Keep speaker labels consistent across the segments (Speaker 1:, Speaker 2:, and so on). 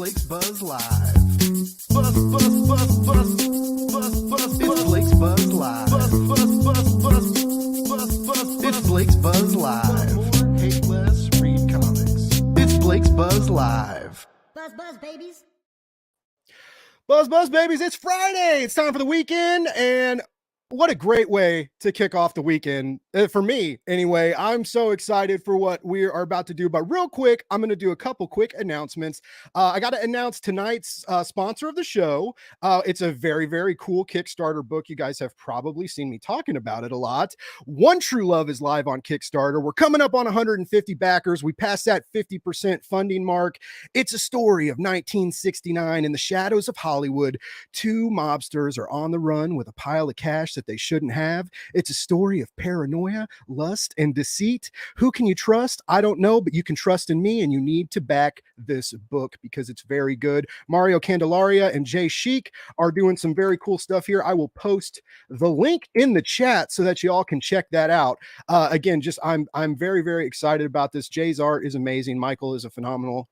Speaker 1: Blake's Buzz Live. Buzz, buzz, buzz, buzz, buzz, buzz. It's Blake's Buzz Live. Buzz, buzz, buzz, buzz, buzz, buzz. It's Blake's Buzz Live. Hate less, read comics. It's Blake's Buzz Live.
Speaker 2: Buzz, buzz, babies.
Speaker 3: Buzz, buzz, babies. It's Friday. It's time for the weekend, and what a great way to kick off the weekend. For me, anyway. I'm so excited for what we are about to do. But real quick, I'm going to do a couple quick announcements. I got to announce tonight's sponsor of the show. It's a very, very cool Kickstarter book. You guys have probably seen me talking about it a lot. One True Love is live on Kickstarter. We're coming up on 150 backers. We passed that 50% funding mark. It's a story of 1969 in the shadows of Hollywood. Two mobsters are on the run with a pile of cash that they shouldn't have. It's a story of paranoia, lust, and deceit. Who can you trust? I don't know, but you can trust in me, and you need to back this book because it's very good. Mario Candelaria and Jay Sheik are doing some very cool stuff here. I will post the link in the chat so that you all can check that out. Again, I'm very, very excited about this. Jay's art is amazing. Mario is a phenomenal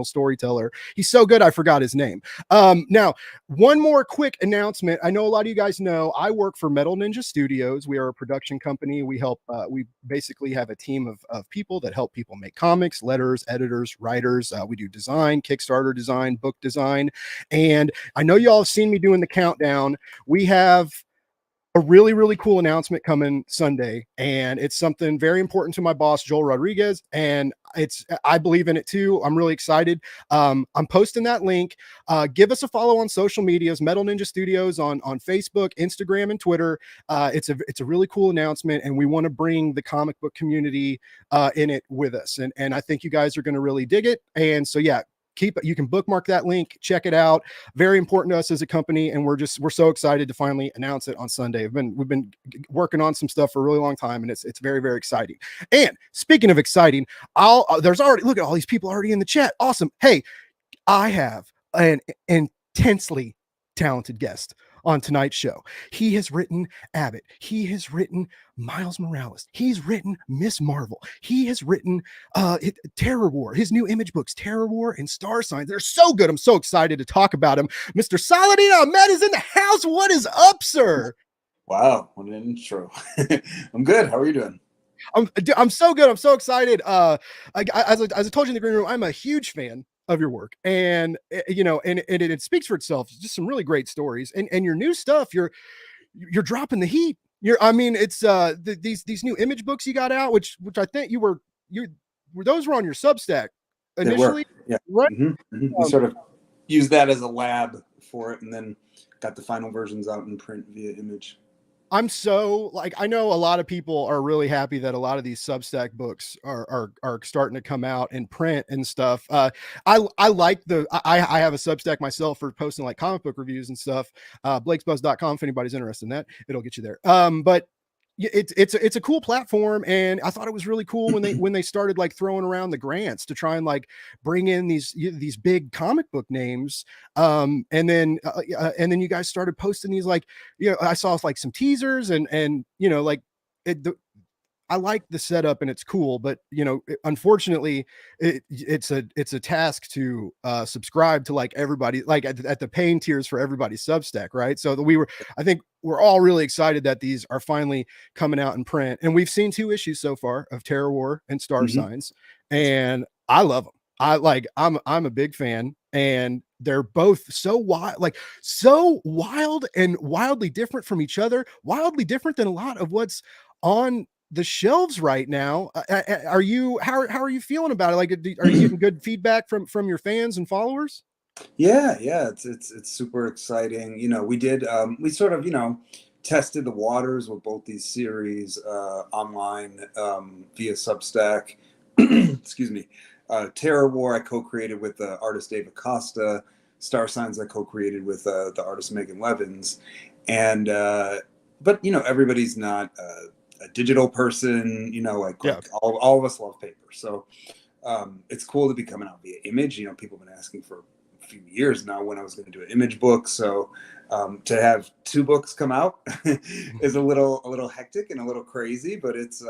Speaker 3: storyteller. He's so good, I forgot his name. Now, one more quick announcement. I know a lot of you guys know I work for Metal Ninja Studios. We are a production company. We help, we basically have a team of people that help people make comics, letters, editors, writers. We do design, Kickstarter design, book design. And I know you all have seen me doing the countdown. We have a really, really cool announcement coming Sunday, and it's something very important to my boss, Joel Rodriguez, and I believe in it too. I'm really excited. I'm posting that link. Give us a follow on social medias, Metal Ninja Studios on Facebook, Instagram, and Twitter. It's a really cool announcement, and we want to bring the comic book community in it with us, and I think you guys are going to really dig it. And so yeah, you can bookmark that link, check it out. Very important to us as a company, and we're so excited to finally announce it on Sunday. We've been working on some stuff for a really long time, and it's very, very exciting. And speaking of exciting, there's already, look at all these people already in the chat. Awesome. Hey, I have an intensely talented guest on tonight's show. He has written Abbott. He has written Miles Morales. He's written Miss Marvel. He has written Terror War, his new Image books, Terror War and Star Signs. They're so good. I'm so excited to talk about him. Mr. Saladin Ahmed is in the house. What is up, sir?
Speaker 4: Wow, what an intro. I'm good. How are you doing?
Speaker 3: I'm so good. I'm so excited. As I told you in the green room, I'm a huge fan of your work, and it speaks for itself. It's just some really great stories, and your new stuff. You're dropping the heat. It's these new Image books you got out, which I think those were on your Substack initially.
Speaker 4: Yeah,
Speaker 3: right.
Speaker 4: We sort of used that as a lab for it, and then got the final versions out in print via Image.
Speaker 3: I'm so I know a lot of people are really happy that a lot of these Substack books are starting to come out in print and stuff. I like I have a Substack myself for posting like comic book reviews and stuff. blakesbuzz.com if anybody's interested in that, it'll get you there. But it's a cool platform, and I thought it was really cool when they started like throwing around the grants to try and like bring in these big comic book names, and then you guys started posting these I saw like some teasers and I like the setup and it's cool, but unfortunately it's a task to subscribe to like everybody, like at the paying tiers for everybody's Substack, right? So I think we're all really excited that these are finally coming out in print, and we've seen 2 issues so far of Terror War and Star Signs, and I love them. I'm a big fan, and they're both so wild and wildly different from each other, wildly different than a lot of what's on the shelves right now. How are you feeling about it? Like, are you getting good feedback from your fans and followers?
Speaker 4: Yeah, it's super exciting. We sort of tested the waters with both these series online via Substack. Excuse me. Terror War I co-created with the artist Dave Acosta. Star Signs I co-created with the artist Megan Levins, and but everybody's not a digital person, all of us love paper. So it's cool to be coming out via Image. People have been asking for a few years now when I was going to do an Image book. So to have 2 books come out is a little hectic and a little crazy, but it's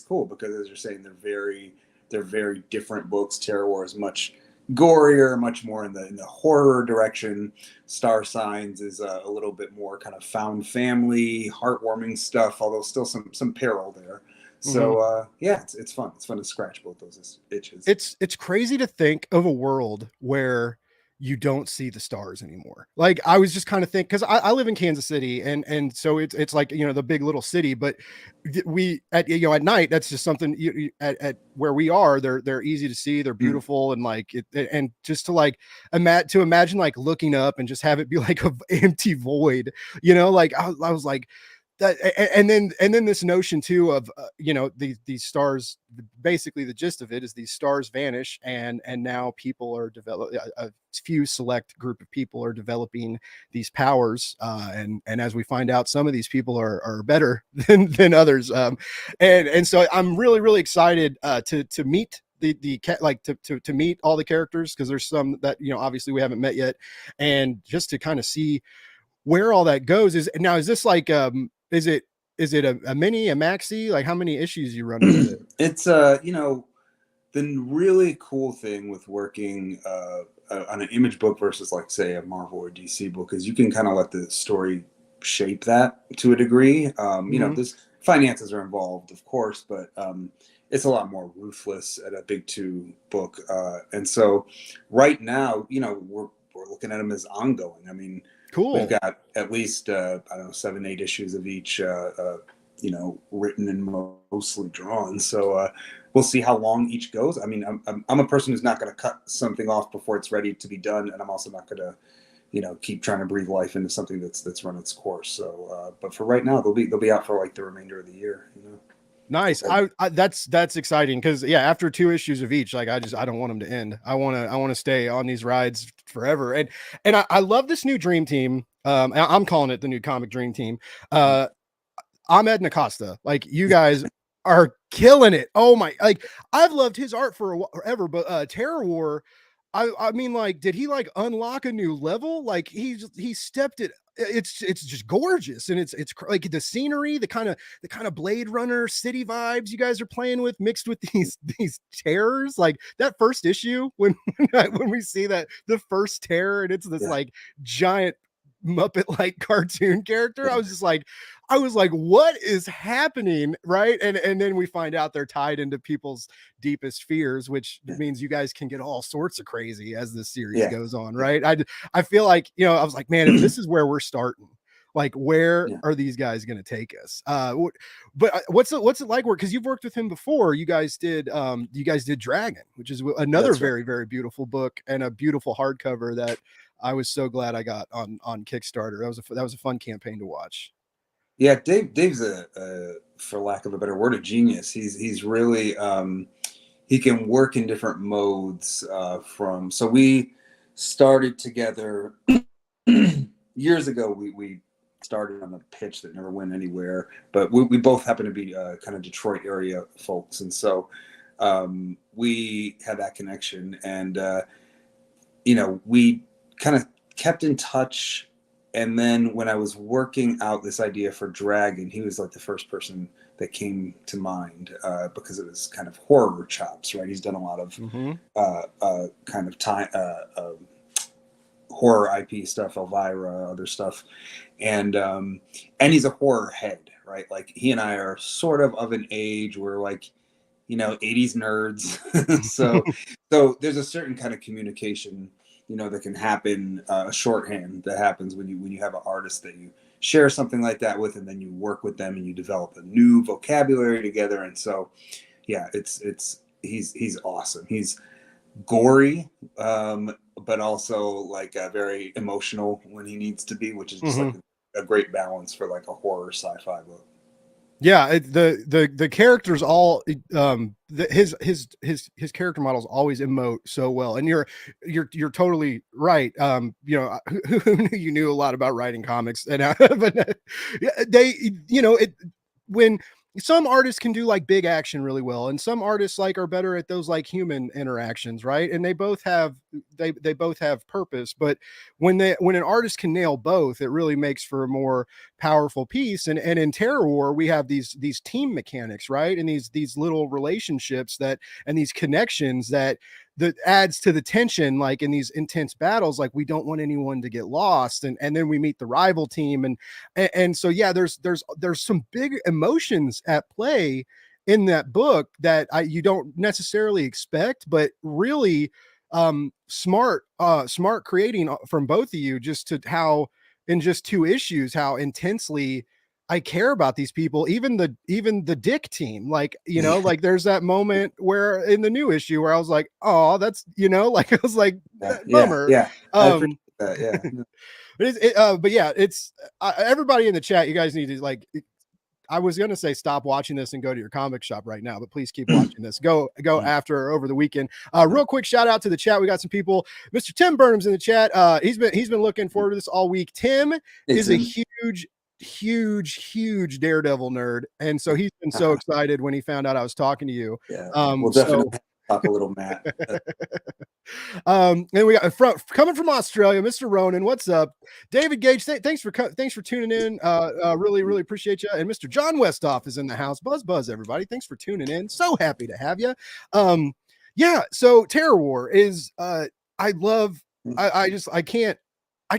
Speaker 4: cool because, as you're saying, they're very different books. Terror War is much gorier, much more in the horror direction. Star Signs is a little bit more kind of found family, heartwarming stuff, although still some peril there. So yeah, it's fun. It's fun to scratch both those itches.
Speaker 3: It's crazy to think of a world where you don't see the stars anymore. Like I was just kind of thinking, because I live in Kansas City, and so it's like, you know, the big little city, but we at, you know, at night, that's just something at where we are, they're easy to see, they're beautiful, and like and just to like imagine like looking up and just have it be like a empty void, you know, like I was like that. And then this notion too of you know, these stars, basically the gist of it is these stars vanish, and now people are developing, a few select group of people are developing these powers, and as we find out, some of these people are better than others, and so I'm really excited to meet to meet all the characters, because there's some that, you know, obviously we haven't met yet, and just to kind of see where all that goes. Is this like is it a mini, a maxi? Like how many issues you run with it?
Speaker 4: It's you know, the really cool thing with working on an Image book versus, like, say, a Marvel or DC book is you can kind of let the story shape that to a degree. You know, there's finances are involved, of course, but it's a lot more ruthless at a big two book. And so right now, you know, we're looking at them as ongoing. I mean,
Speaker 3: Cool.
Speaker 4: we've got at least I don't know, 7-8 issues of each, you know, written and mostly drawn. So we'll see how long each goes. I mean, I'm a person who's not going to cut something off before it's ready to be done, and I'm also not going to, you know, keep trying to breathe life into something that's run its course. So, but for right now, they'll be out for like the remainder of the year. You know.
Speaker 3: Nice. I that's exciting, because yeah, after 2 issues of each, like I don't want them to end. I want to stay on these rides forever. And I love this new dream team. I'm calling it the new comic dream team. Ahmed Nakasta, like you guys are killing it. Oh my, like I've loved his art forever, but Terror War, I mean, like, did he like unlock a new level? Like he stepped it. It's just gorgeous, and it's like the scenery, the kind of Blade Runner city vibes you guys are playing with, mixed with these terrors. Like that first issue when when we see that the first terror, and it's this like giant Muppet like cartoon character. I was like, what is happening? Right. And then we find out they're tied into people's deepest fears, which means you guys can get all sorts of crazy as this series goes on. Right. I feel like, you know, I was like, man, if this is where we're starting, like, where are these guys going to take us? But what's it like work? Cause you've worked with him before. You guys did Dragon, which is another very, very beautiful book, and a beautiful hardcover that I was so glad I got on Kickstarter. That was a fun campaign to watch.
Speaker 4: Yeah, Dave's a for lack of a better word, a genius. He's really he can work in different modes. So we started together years ago. We started on a pitch that never went anywhere, but we both happen to be kind of Detroit area folks, and so we had that connection, and you know, we kind of kept in touch. And then when I was working out this idea for Dragon, he was like the first person that came to mind, because it was kind of horror chops, right? He's done a lot of kind of time horror IP stuff, Elvira, other stuff, and he's a horror head, right? Like he and I are sort of an age where, like, you know, 80s nerds. so there's a certain kind of communication, you know, that can happen, shorthand that happens when you have an artist that you share something like that with, and then you work with them and you develop a new vocabulary together. And so, yeah, he's awesome. He's gory, but also like very emotional when he needs to be, which is just like a great balance for like a horror sci-fi book.
Speaker 3: Yeah, the characters all his character models always emote so well, and you're totally right. You know, who knew you knew a lot about writing comics, and but they, you know, when some artists can do like big action really well, and some artists like are better at those like human interactions, right? And they both have purpose, but when an artist can nail both, it really makes for a more powerful piece. And in Terror War, we have these team mechanics, right? And these little relationships and these connections that that adds to the tension, like in these intense battles, like we don't want anyone to get lost. And then we meet the rival team. And so, yeah, there's some big emotions at play in that book that you don't necessarily expect, but really smart creating from both of you, just to how in just 2 issues, how intensely I care about these people, even the dick team. Like, like there's that moment where in the new issue where I was like, oh, that's, like, I was like, bummer.
Speaker 4: Yeah. I appreciate that. Yeah.
Speaker 3: But yeah, it's everybody in the chat, you guys need to, like, I was going to say stop watching this and go to your comic shop right now, but please keep watching this. Go after or over the weekend. Real quick shout out to the chat. We got some people. Mr. Tim Burnham's in the chat. He's been looking forward to this all week. Tim is a huge Daredevil nerd, and so he's been so excited when he found out I was talking to you.
Speaker 4: Yeah, we'll definitely talk a little, Matt.
Speaker 3: And we got coming from Australia, Mr. Ronan. What's up, David Gage? Thanks for tuning in. Really appreciate you. And Mr. John Westhoff is in the house. Buzz, everybody. Thanks for tuning in. So happy to have you. Yeah. So Terror War is I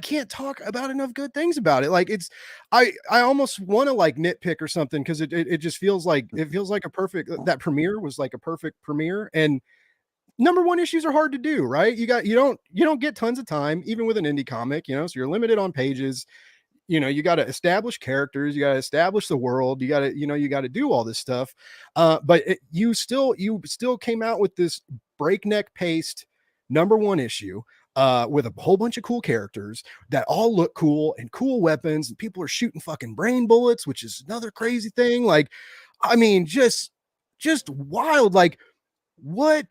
Speaker 3: can't talk about enough good things about it. Like, it's I almost want to like nitpick or something, because it just feels like a perfect, that premiere was like a perfect premiere. And #1 issues are hard to do, right? You don't get tons of time, even with an indie comic, so you're limited on pages. You got to establish characters, you got to establish the world, you got to do all this stuff. But you still came out with this breakneck paced #1 issue with a whole bunch of cool characters that all look cool, and cool weapons, and people are shooting fucking brain bullets, which is another crazy thing. Like, I mean, just wild. Like, where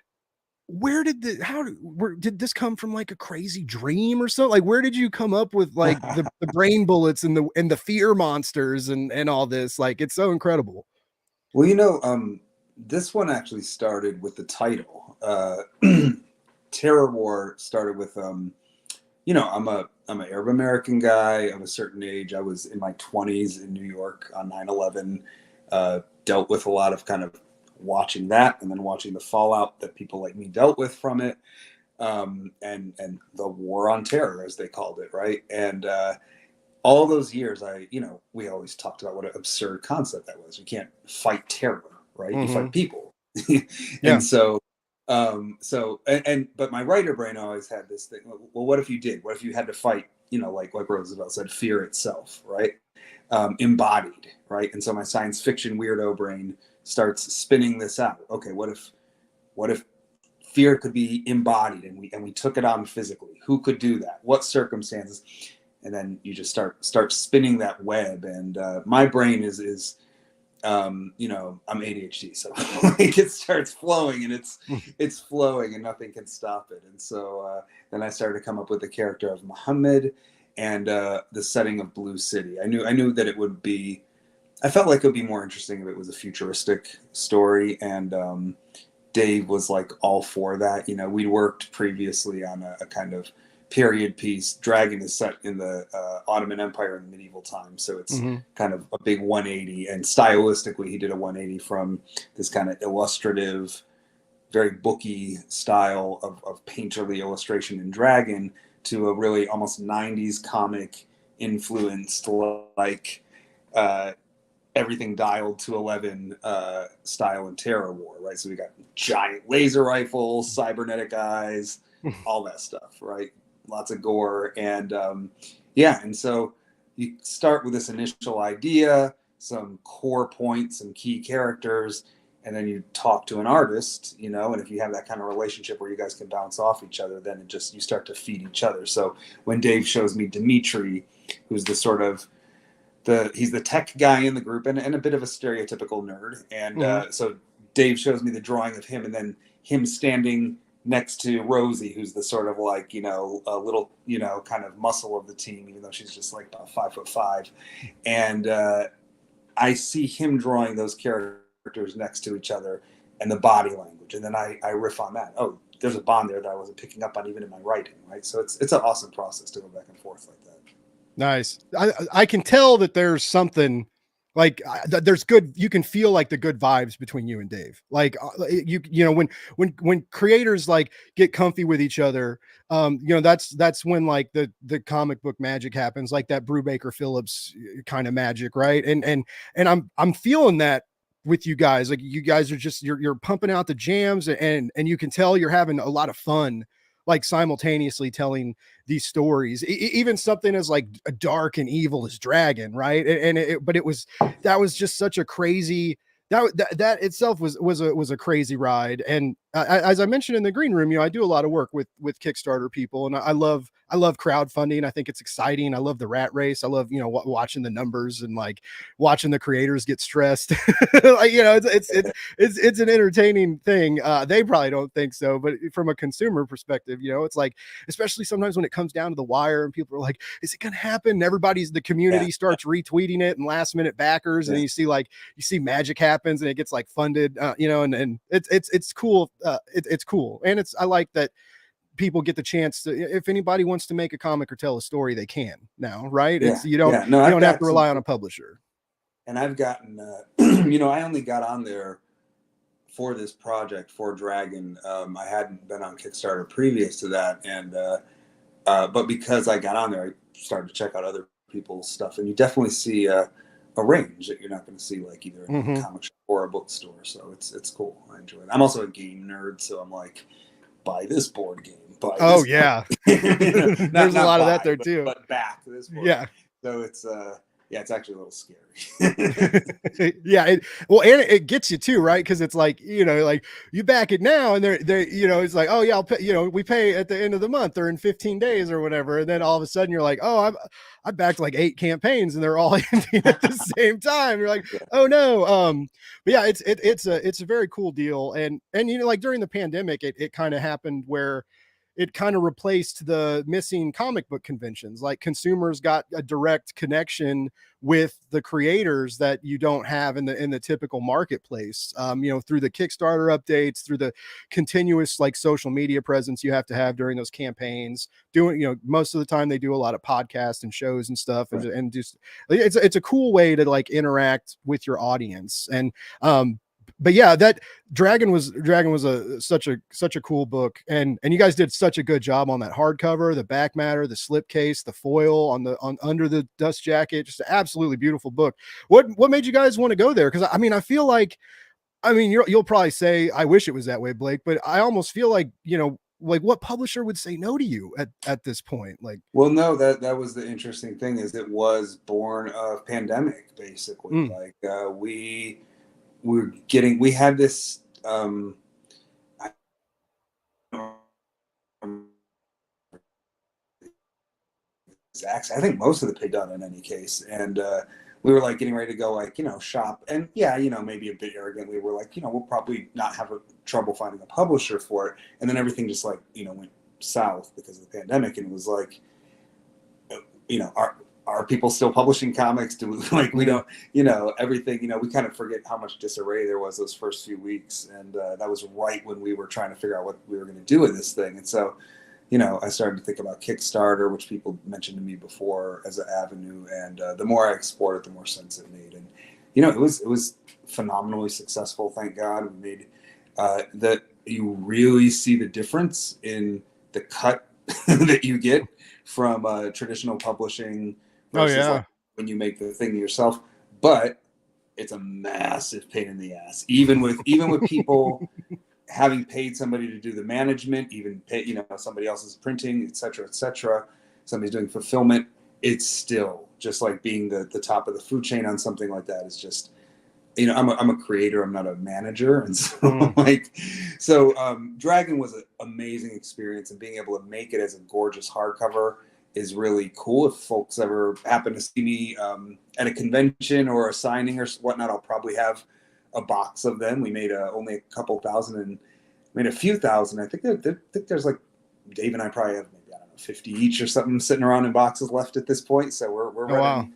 Speaker 3: did did this come from? Like a crazy dream or something? Like, where did you come up with like the brain bullets and the fear monsters and all this? Like, it's so incredible.
Speaker 4: Well, this one actually started with the title. Terror War started with, I'm an Arab American guy of a certain age. I was in my 20s in New York on 9/11, dealt with a lot of kind of watching that, and then watching the fallout that people like me dealt with from it, and the war on terror, as they called it, right? And all those years, we always talked about what an absurd concept that was. You can't fight terror, right? You fight people. And so but my writer brain always had this thing. Well, what if you did? What if you had to fight? Like Roosevelt said, fear itself, right? Embodied, right? And so my science fiction weirdo brain starts spinning this out. Okay, what if fear could be embodied, and we took it on physically? Who could do that? What circumstances? And then you just start spinning that web. And my brain is I'm ADHD, so like it starts flowing, and it's flowing, and nothing can stop it. And so then I started to come up with the character of Muhammad, and the setting of Blue City. I knew that it would be. I felt like it would be more interesting if it was a futuristic story, and Dave was like all for that. We'd worked previously on a kind of period piece. Dragon is set in the Ottoman Empire in medieval times, so it's kind of a big 180. And stylistically, he did a 180 from this kind of illustrative, very booky style of painterly illustration in Dragon to a really almost 90s comic influenced, like everything dialed to 11 style in Terror War, right? So we got giant laser rifles, cybernetic eyes, all that stuff, right? Lots of gore. And and so you start with this initial idea, some core points, some key characters, and then you talk to an artist, and if you have that kind of relationship where you guys can bounce off each other, then you start to feed each other. So when Dave shows me Dimitri, who's the sort of he's the tech guy in the group, and a bit of a stereotypical nerd. And so Dave shows me the drawing of him, and then him standing next to Rosie, who's the sort of like, a little, kind of muscle of the team, even though she's just like about 5'5". And I see him drawing those characters next to each other and the body language. And then I riff on that. Oh, there's a bond there that I wasn't picking up on even in my writing, right? So it's an awesome process to go back and forth like that.
Speaker 3: Nice. I can tell that there's something Like there's good, you can feel like the good vibes between you and Dave. Like you know, when creators like get comfy with each other, you know, that's when like the comic book magic happens, like that Brubaker Phillips kind of magic, right? And I'm feeling that with you guys. Like you guys are just you're pumping out the jams, and you can tell you're having a lot of fun, like simultaneously telling these stories. Even something as like dark and evil as Dragon, right? But that was just such a crazy, that itself was a crazy ride. And as I mentioned in the green room, you know, I do a lot of work with Kickstarter people, and I love crowdfunding. I think it's exciting. I love the rat race. I love, you know, watching the numbers and like watching the creators get stressed. Like, you know, it's an entertaining thing. They probably don't think so, but from a consumer perspective, you know, it's like, especially sometimes when it comes down to the wire and people are like, is it going to happen? And the community starts retweeting it and last minute backers. And you see magic happens and it gets like funded, you know, and it's cool. It's cool. And I like that people get the chance to, if anybody wants to make a comic or tell a story, they can now, right? You don't have to rely on a publisher.
Speaker 4: And I've gotten, you know, I only got on there for this project for Dragon. I hadn't been on Kickstarter previous to that. And, but because I got on there, I started to check out other people's stuff, and you definitely see a range that you're not going to see like either in a comic shop or a bookstore. So it's cool. I enjoy it. I'm also a game nerd, so I'm like, buy this board game.
Speaker 3: Oh yeah.
Speaker 4: You know,
Speaker 3: there's a lot of that there too.
Speaker 4: But back this board.
Speaker 3: Yeah.
Speaker 4: So it's actually a little scary.
Speaker 3: Yeah. Well, and it gets you too, right? Because it's like, you know, like you back it now, and they're, you know, it's like, oh yeah, I'll pay, you know, we pay at the end of the month or in 15 days or whatever. And then all of a sudden you're like, oh, I backed like 8 campaigns and they're all ending at the same time. You're like, oh no. But yeah, it's a very cool deal. And you know, like during the pandemic, it kind of happened where it kind of replaced the missing comic book conventions. Like consumers got a direct connection with the creators that you don't have in the typical marketplace. You know, through the Kickstarter updates, through the continuous like social media presence you have to have during those campaigns. Doing, you know, most of the time they do a lot of podcasts and shows and stuff, and just it's a cool way to like interact with your audience. And but yeah, that Dragon was such a cool book, and you guys did such a good job on that hardcover, the back matter, the slipcase, the foil on under the dust jacket. Just an absolutely beautiful book. What made you guys want to go there? Because I mean, I feel like, I mean, you'll probably say I wish it was that way, Blake, but I almost feel like, you know, like what publisher would say no to you at this point? Like,
Speaker 4: well, no, that was the interesting thing, is it was born of pandemic, basically. Like we had this I think most of the pay done in any case, and we were like getting ready to go, like, you know, shop, and yeah, you know, maybe a bit arrogantly, we were like, you know, we'll probably not have trouble finding a publisher for it. And then everything just like, you know, went south because of the pandemic, and it was like, you know, are people still publishing comics? Do we, like, we don't, you know, everything, you know, we kind of forget how much disarray there was those first few weeks. And that was right when we were trying to figure out what we were going to do with this thing. And so, you know, I started to think about Kickstarter, which people mentioned to me before as an avenue. And the more I explored it, the more sense it made. And, you know, it was phenomenally successful. Thank God. We made that you really see the difference in the cut that you get from traditional publishing versus like when you make the thing yourself. But it's a massive pain in the ass, even with people having paid somebody to do the management, even pay, you know, somebody else is printing, et cetera, somebody's doing fulfillment. It's still just like being the top of the food chain on something like that is just, you know, I'm a creator, I'm not a manager. And so Dragon was an amazing experience, and being able to make it as a gorgeous hardcover is really cool. If folks ever happen to see me at a convention or a signing or whatnot, I'll probably have a box of them. We made only a couple thousand, and made a few thousand. I think there's like, Dave and I probably have maybe, I don't know, 50 each or something sitting around in boxes left at this point. So we're running. Wow.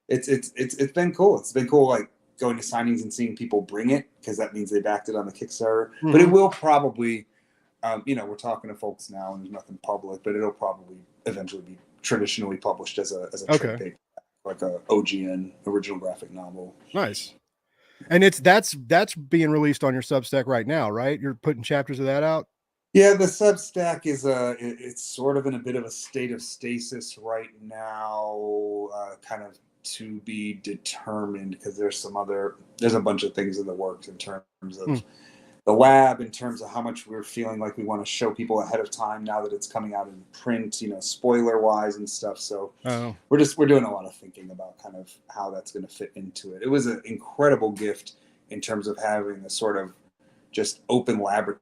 Speaker 4: It's been cool. It's been cool, like going to signings and seeing people bring it, because that means they backed it on the Kickstarter. But it will probably, you know, we're talking to folks now and there's nothing public, but it'll probably eventually be traditionally published as a trade paperback. like a OGN, original graphic novel.
Speaker 3: Nice. And that's being released on your Substack right now, right? You're putting chapters of that out.
Speaker 4: Yeah, the Substack is it's sort of in a bit of a state of stasis right now, kind of to be determined, because there's a bunch of things in the works in terms of the lab, in terms of how much we're feeling like we want to show people ahead of time now that it's coming out in print, spoiler wise and stuff. So we're doing a lot of thinking about kind of how that's going to fit into it. It was an incredible gift in terms of having a sort of just open laboratory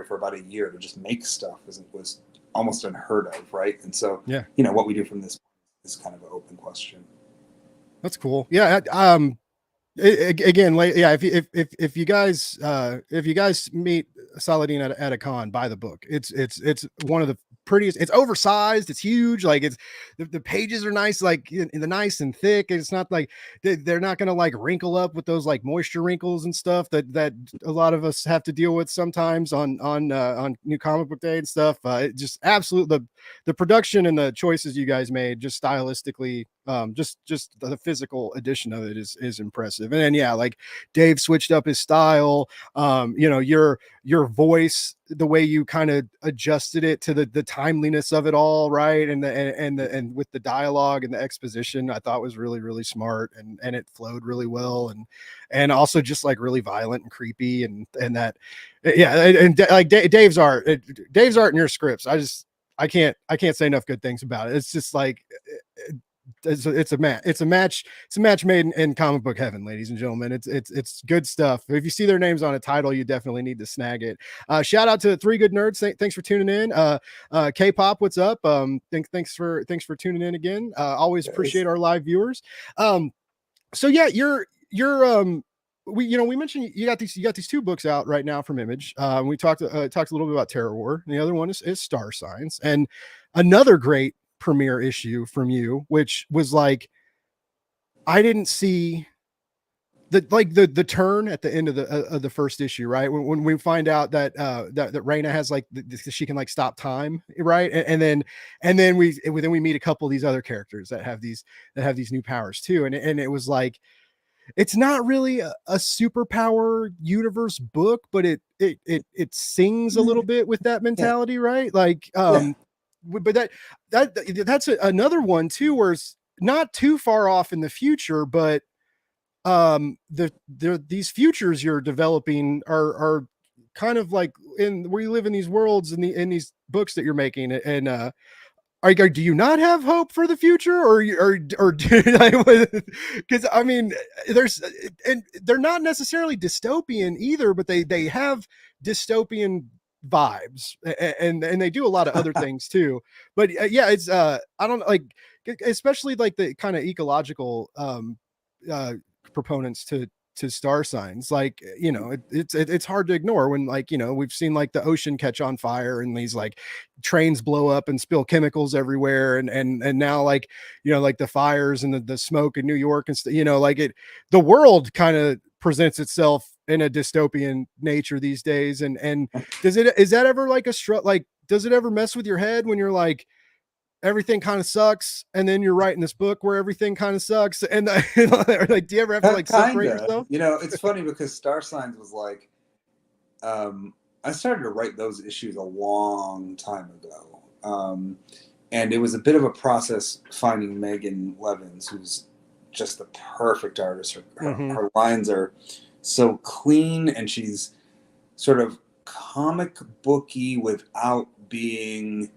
Speaker 4: for about a year to just make stuff was almost unheard of, right? And so what we do from this is kind of an open question.
Speaker 3: That's cool. Yeah. Again, if you guys meet Saladin at a con, buy the book. It's one of the prettiest. It's oversized. It's huge. Like the pages are nice, like nice and thick. It's not like they're not gonna like wrinkle up with those like moisture wrinkles and stuff that a lot of us have to deal with sometimes on New Comic Book Day and stuff. It just absolutely the production and the choices you guys made, just stylistically, just the physical edition of it is impressive. And then like Dave switched up his style, your voice, the way you kind of adjusted it to the timeliness of it all, right? And with the dialogue and the exposition, I thought was really, really smart, and it flowed really well, and also just like really violent and creepy, and that like Dave's art in your scripts, I can't say enough good things about it. It's just like it's a match made in comic book heaven, ladies and gentlemen. It's good stuff. If you see their names on a title, you definitely need to snag it. Shout out to Three Good Nerds. Thanks for tuning in. K-pop, what's up? Thanks for tuning in again. Always appreciate our live viewers. So yeah, we mentioned you got these two books out right now from Image. We talked a little bit about Terror War, and the other one is Star Signs, and another great premiere issue from you, which was like, I didn't see the turn at the end of the first issue, right? When we find out that Raina has like she can like stop time, right? And then we meet a couple of these other characters that have these new powers too, and it was like, it's not really a superpower universe book, but it sings a little bit with that mentality, right? Like, but that's another one too, where it's not too far off in the future, but these futures you're developing are kind of like in where you live in these worlds in these books that you're making, and do you not have hope for the future, or because I mean, they're not necessarily dystopian either, but they have dystopian vibes, and they do a lot of other things too. But it's I don't like, especially like the kind of ecological proponents to Star Signs, like, it's hard to ignore when, like, we've seen like the ocean catch on fire and these like trains blow up and spill chemicals everywhere, and now like, like the fires and the smoke in New York and stuff, like the world kind of presents itself in a dystopian nature these days, and is that ever like does it ever mess with your head when you're like, everything kind of sucks, and then you're writing this book where everything kind of sucks, and like, do you ever have to like separate yourself?
Speaker 4: It's funny because Star Signs was like, I started to write those issues a long time ago, and it was a bit of a process finding Megan Levins, who's just the perfect artist. Her lines are so clean, and she's sort of comic booky without being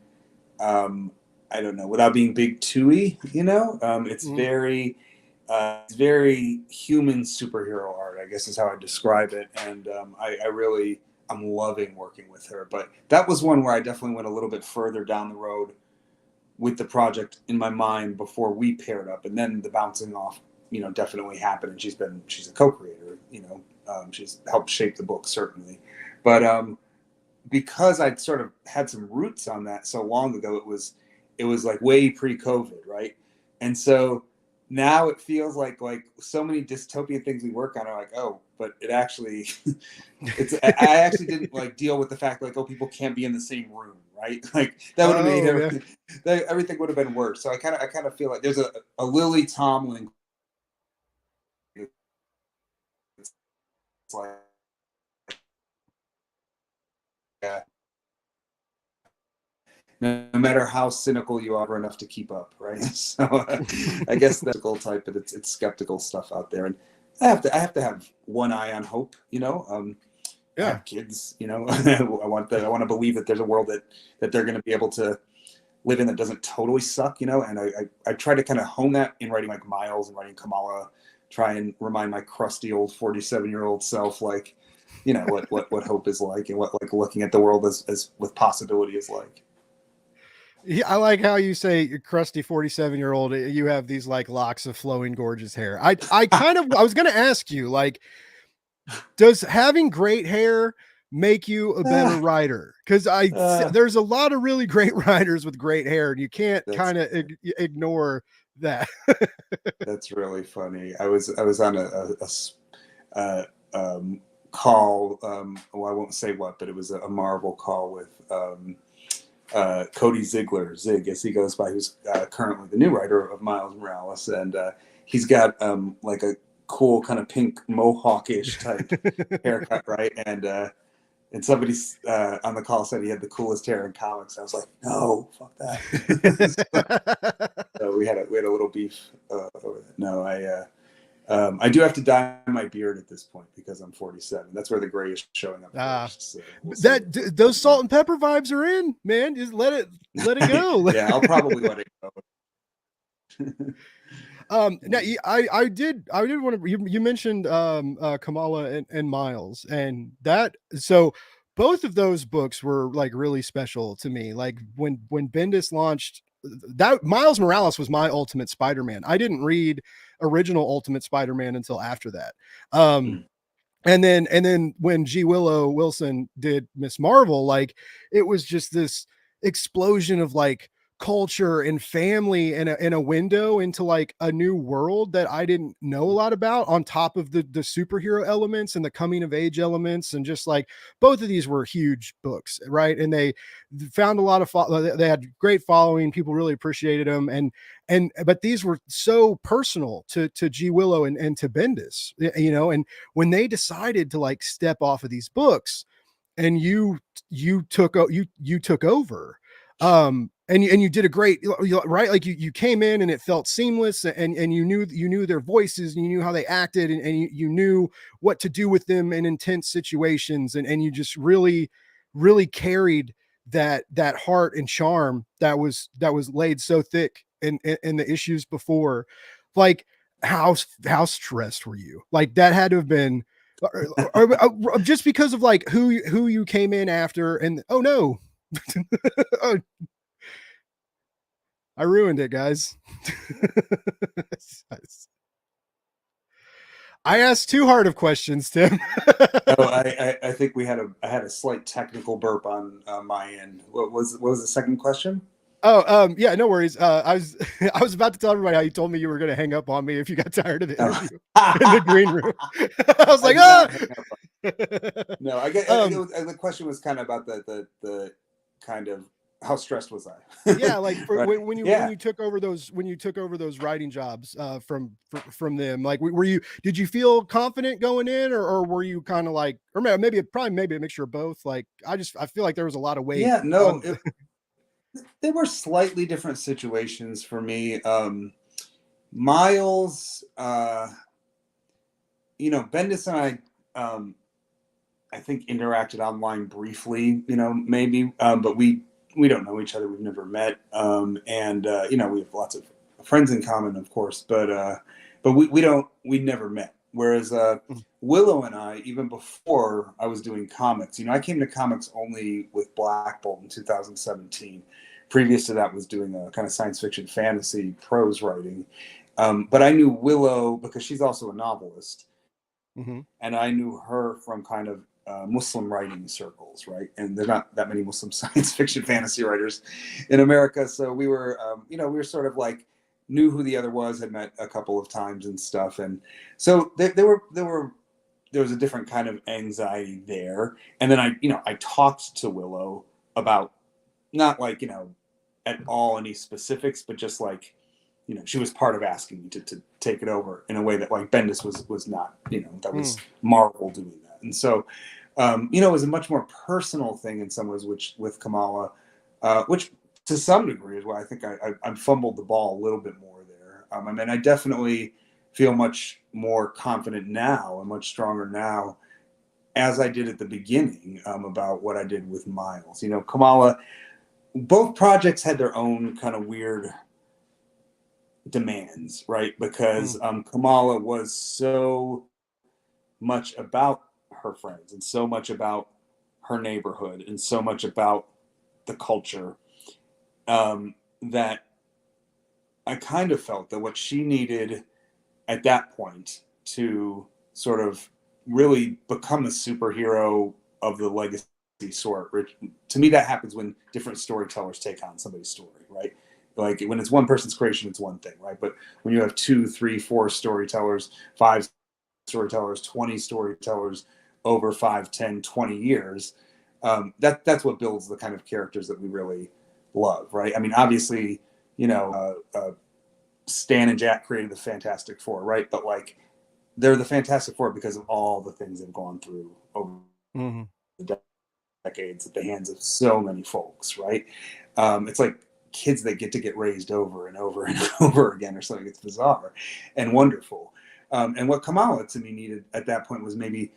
Speaker 4: I don't know, without being big tooey, it's very human superhero art, I guess is how I describe it. And I'm loving working with her. But that was one where I definitely went a little bit further down the road with the project in my mind before we paired up. And then the bouncing off, definitely happened. And she's a co-creator, she's helped shape the book, certainly. But because I'd sort of had some roots on that so long ago, it was like way pre-COVID, right? And so now it feels like so many dystopian things we work on are like, oh, but it actually, I actually didn't like deal with the fact like, oh, people can't be in the same room, right? Like that would have made
Speaker 3: Oh, yeah.
Speaker 4: everything would have been worse. So I kind of feel like there's a Lily Tomlin. It's like, uh, no matter how cynical you are, enough to keep up, right? So I guess that's the type, but it's skeptical stuff out there, and I have to have one eye on hope, you know. I
Speaker 3: Yeah.
Speaker 4: have kids, you know. I want to believe that there's a world that they're going to be able to live in that doesn't totally suck, you know. And I try to kind of hone that in writing like Miles and writing Kamala, try and remind my crusty old 47-year-old self, like, you know, what hope is like, and what like looking at the world as with possibility is like.
Speaker 3: Yeah, I like how you say you're crusty 47-year-old. You have these like locks of flowing, gorgeous hair. I was going to ask you, like, does having great hair make you a better writer? Because there's a lot of really great writers with great hair, and you can't kind of ignore that.
Speaker 4: That's really funny. I was on a call. Well, I won't say what, but it was a Marvel call with Cody Ziegler, Zig, as he goes by, who's currently the new writer of Miles Morales, and he's got like a cool kind of pink mohawkish type haircut, right? And somebody on the call said he had the coolest hair in comics. I was like, no, fuck that. So we had a little beef over that. No, I do have to dye my beard at this point because I'm 47. That's where the gray is showing up first. So
Speaker 3: those salt and pepper vibes are in, man. Just let it go.
Speaker 4: Yeah, I'll probably let it go.
Speaker 3: Now I did want to, you mentioned Kamala and Miles, and so both of those books were like really special to me. Like when Bendis launched that, Miles Morales was my Ultimate Spider-Man. I didn't read original Ultimate Spider-Man until after that. And then when G. Willow Wilson did Miss Marvel, like it was just this explosion of like culture and family and a window into like a new world that I didn't know a lot about, on top of the superhero elements and the coming of age elements. And just like both of these were huge books, right? And they found a lot of they had great following. People really appreciated them. But these were so personal to G. Willow and to Bendis, you know. And when they decided to like step off of these books, and you took over, and you did a great, right? Like you came in and it felt seamless, and you knew their voices, and you knew how they acted, and you knew what to do with them in intense situations, and you just really carried that heart and charm that was laid so thick in the issues before. Like how stressed were you? Like that had to have been, or just because of like who you came in after, and oh no. Oh, I ruined it, guys. I asked too hard of questions, Tim.
Speaker 4: I think I had a slight technical burp on my end. What was the second question?
Speaker 3: Oh, yeah, no worries. I was about to tell everybody how you told me you were going to hang up on me if you got tired of the interview in the green room. I was like,
Speaker 4: No, I get the question was kind of about the kind of how stressed was I?
Speaker 3: Yeah, like
Speaker 4: Right.
Speaker 3: when you took over those writing jobs from them, like did you feel confident going in, or were you kind of like, or maybe a mixture of both? Like I feel like there was a lot of weight.
Speaker 4: Yeah, no, they were slightly different situations for me. Miles, you know, Bendis and I think interacted online briefly, you know, maybe, but we don't know each other. We've never met. You know, we have lots of friends in common, of course, but we never met. Whereas Willow and I, even before I was doing comics, you know, I came to comics only with Black Bolt in 2017. Previous to that was doing a kind of science fiction fantasy prose writing. But I knew Willow because she's also a novelist.
Speaker 3: Mm-hmm.
Speaker 4: And I knew her from kind of Muslim writing circles, right? And there's not that many Muslim science fiction fantasy writers in America. So we were, you know, we were sort of like, knew who the other was, had met a couple of times and stuff. And so there was a different kind of anxiety there. And then I talked to Willow about not like, at all any specifics, but just like, she was part of asking me to take it over in a way that like Bendis was not, that was Marvel doing that. And so, it was a much more personal thing in some ways, which with Kamala, which to some degree is why I think I fumbled the ball a little bit more there. I mean, I definitely feel much more confident now and much stronger now, as I did at the beginning, about what I did with Miles. Kamala, both projects had their own kind of weird demands, right? Because Kamala was so much about her friends and so much about her neighborhood and so much about the culture, that I kind of felt that what she needed at that point to sort of really become a superhero of the legacy sort. To me, that happens when different storytellers take on somebody's story, right? Like when it's one person's creation, it's one thing, right? But when you have 2, 3, 4 storytellers, 5 storytellers, 20 storytellers over 5, 10, 20 years, that's what builds the kind of characters that we really love, right? I mean, obviously, Stan and Jack created the Fantastic Four, right? But like, they're the Fantastic Four because of all the things they've gone through over the decades at the hands of so many folks, right? It's like kids that get to get raised over and over and over again or something. It's bizarre and wonderful. And what Kamala to me needed at that point was maybe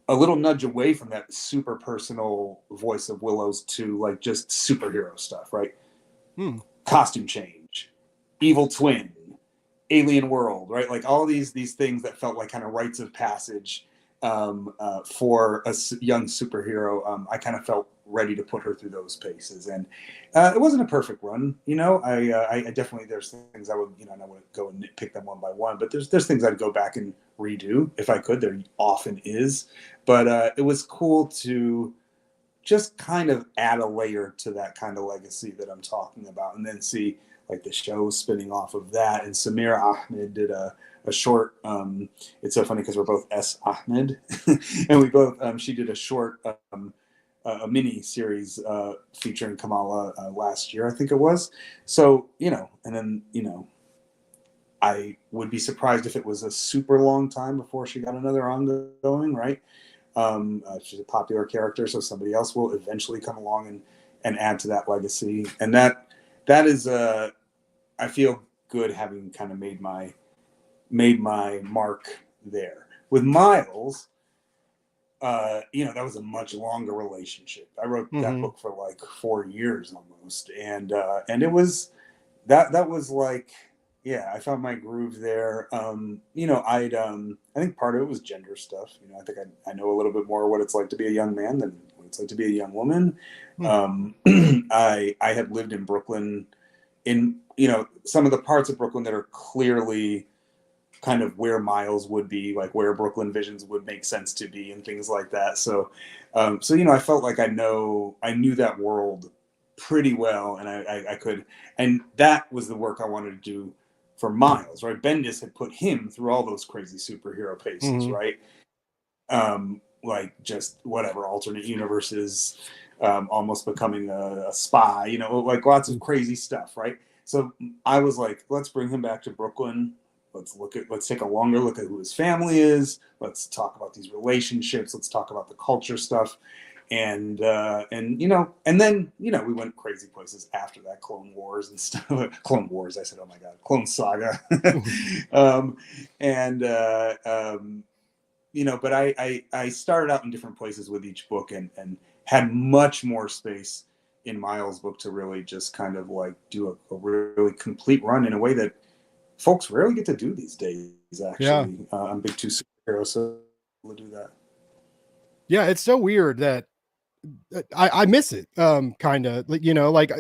Speaker 4: a little nudge away from that super personal voice of Willow's to like just superhero stuff, right? Costume change, evil twin, alien world, right? Like all these things that felt like kind of rites of passage for a young superhero. I kind of felt ready to put her through those paces, and it wasn't a perfect run. I definitely, there's things I would, and I wouldn't go and nitpick them one by one, but there's things I'd go back and redo if I could. There often is, but it was cool to just kind of add a layer to that kind of legacy that I'm talking about, and then see like the show spinning off of that. And Samir Ahmed did a short, it's so funny because we're both S. Ahmed, and we both, she did a short, a mini series featuring Kamala last year, I think it was. So, and then, I would be surprised if it was a super long time before she got another ongoing, right? She's a popular character, so somebody else will eventually come along and add to that legacy. And that is, I feel good having kind of made my mark there. With Miles, that was a much longer relationship. I wrote that book for like 4 years almost, and it was that was like, yeah, I found my groove there. I think part of it was gender stuff. I think I know a little bit more what it's like to be a young man than what it's like to be a young woman. I had lived in Brooklyn, in some of the parts of Brooklyn that are clearly kind of where Miles would be, like where Brooklyn Visions would make sense to be and things like that. So I felt like I knew that world pretty well, and I could, and that was the work I wanted to do for Miles, right? Bendis had put him through all those crazy superhero paces, right? Like just whatever, alternate universes, almost becoming a spy, like lots of crazy stuff, right? So I was like, let's bring him back to Brooklyn. Let's take a longer look at who his family is. Let's talk about these relationships. Let's talk about the culture stuff. And then we went crazy places after that, Clone Wars and stuff. Clone Wars, I said, oh my God, Clone Saga. But I started out in different places with each book and had much more space in Miles' book to really just kind of like do a really complete run in a way that folks rarely get to do these days, actually. Yeah. I'm big 2 superheroes, so we'll do that.
Speaker 3: Yeah, it's so weird that I miss it, kind of, like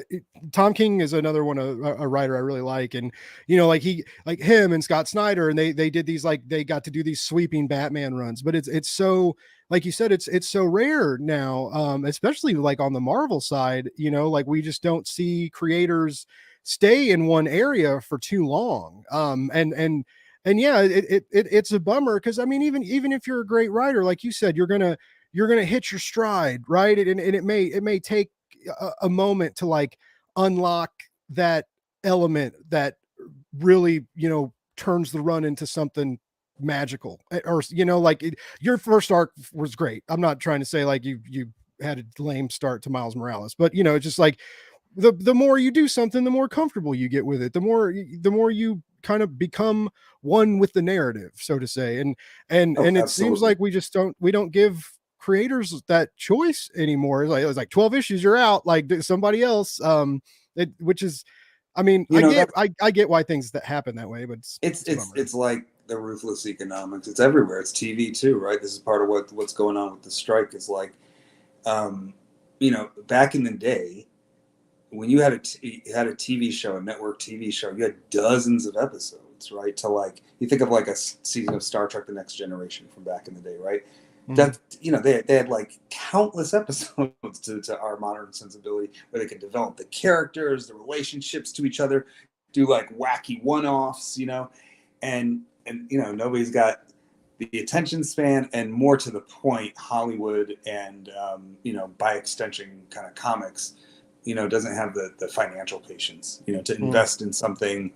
Speaker 3: Tom King is another one, a writer I really like, and like him and Scott Snyder, and they did these, like they got to do these sweeping Batman runs, but it's so, like you said, it's so rare now, especially like on the Marvel side, like we just don't see creators stay in one area for too long, and yeah, it's a bummer, because I mean, even if you're a great writer, like you said, you're gonna hit your stride, right? And it may take a moment to like unlock that element that really, turns the run into something magical. Or like your first arc was great. I'm not trying to say like you had a lame start to Miles Morales, but it's just like the more you do something, the more comfortable you get with it, the more you kind of become one with the narrative, so to say. And it seems like we don't give creators that choice anymore. It was like 12 issues, you're out, like somebody else. Which is, I mean, I get why things that happen that way, but
Speaker 4: it's like the ruthless economics. It's everywhere. It's TV too, right? This is part of what's going on with the strike. Is like, back in the day, when you had a TV show, a network TV show, you had dozens of episodes, right? To like, you think of like a season of Star Trek: The Next Generation from back in the day, right? That they had like countless episodes to our modern sensibility, where they could develop the characters, the relationships to each other, do like wacky one-offs, and nobody's got the attention span, and more to the point, Hollywood and by extension kind of comics, doesn't have the financial patience, to invest in something.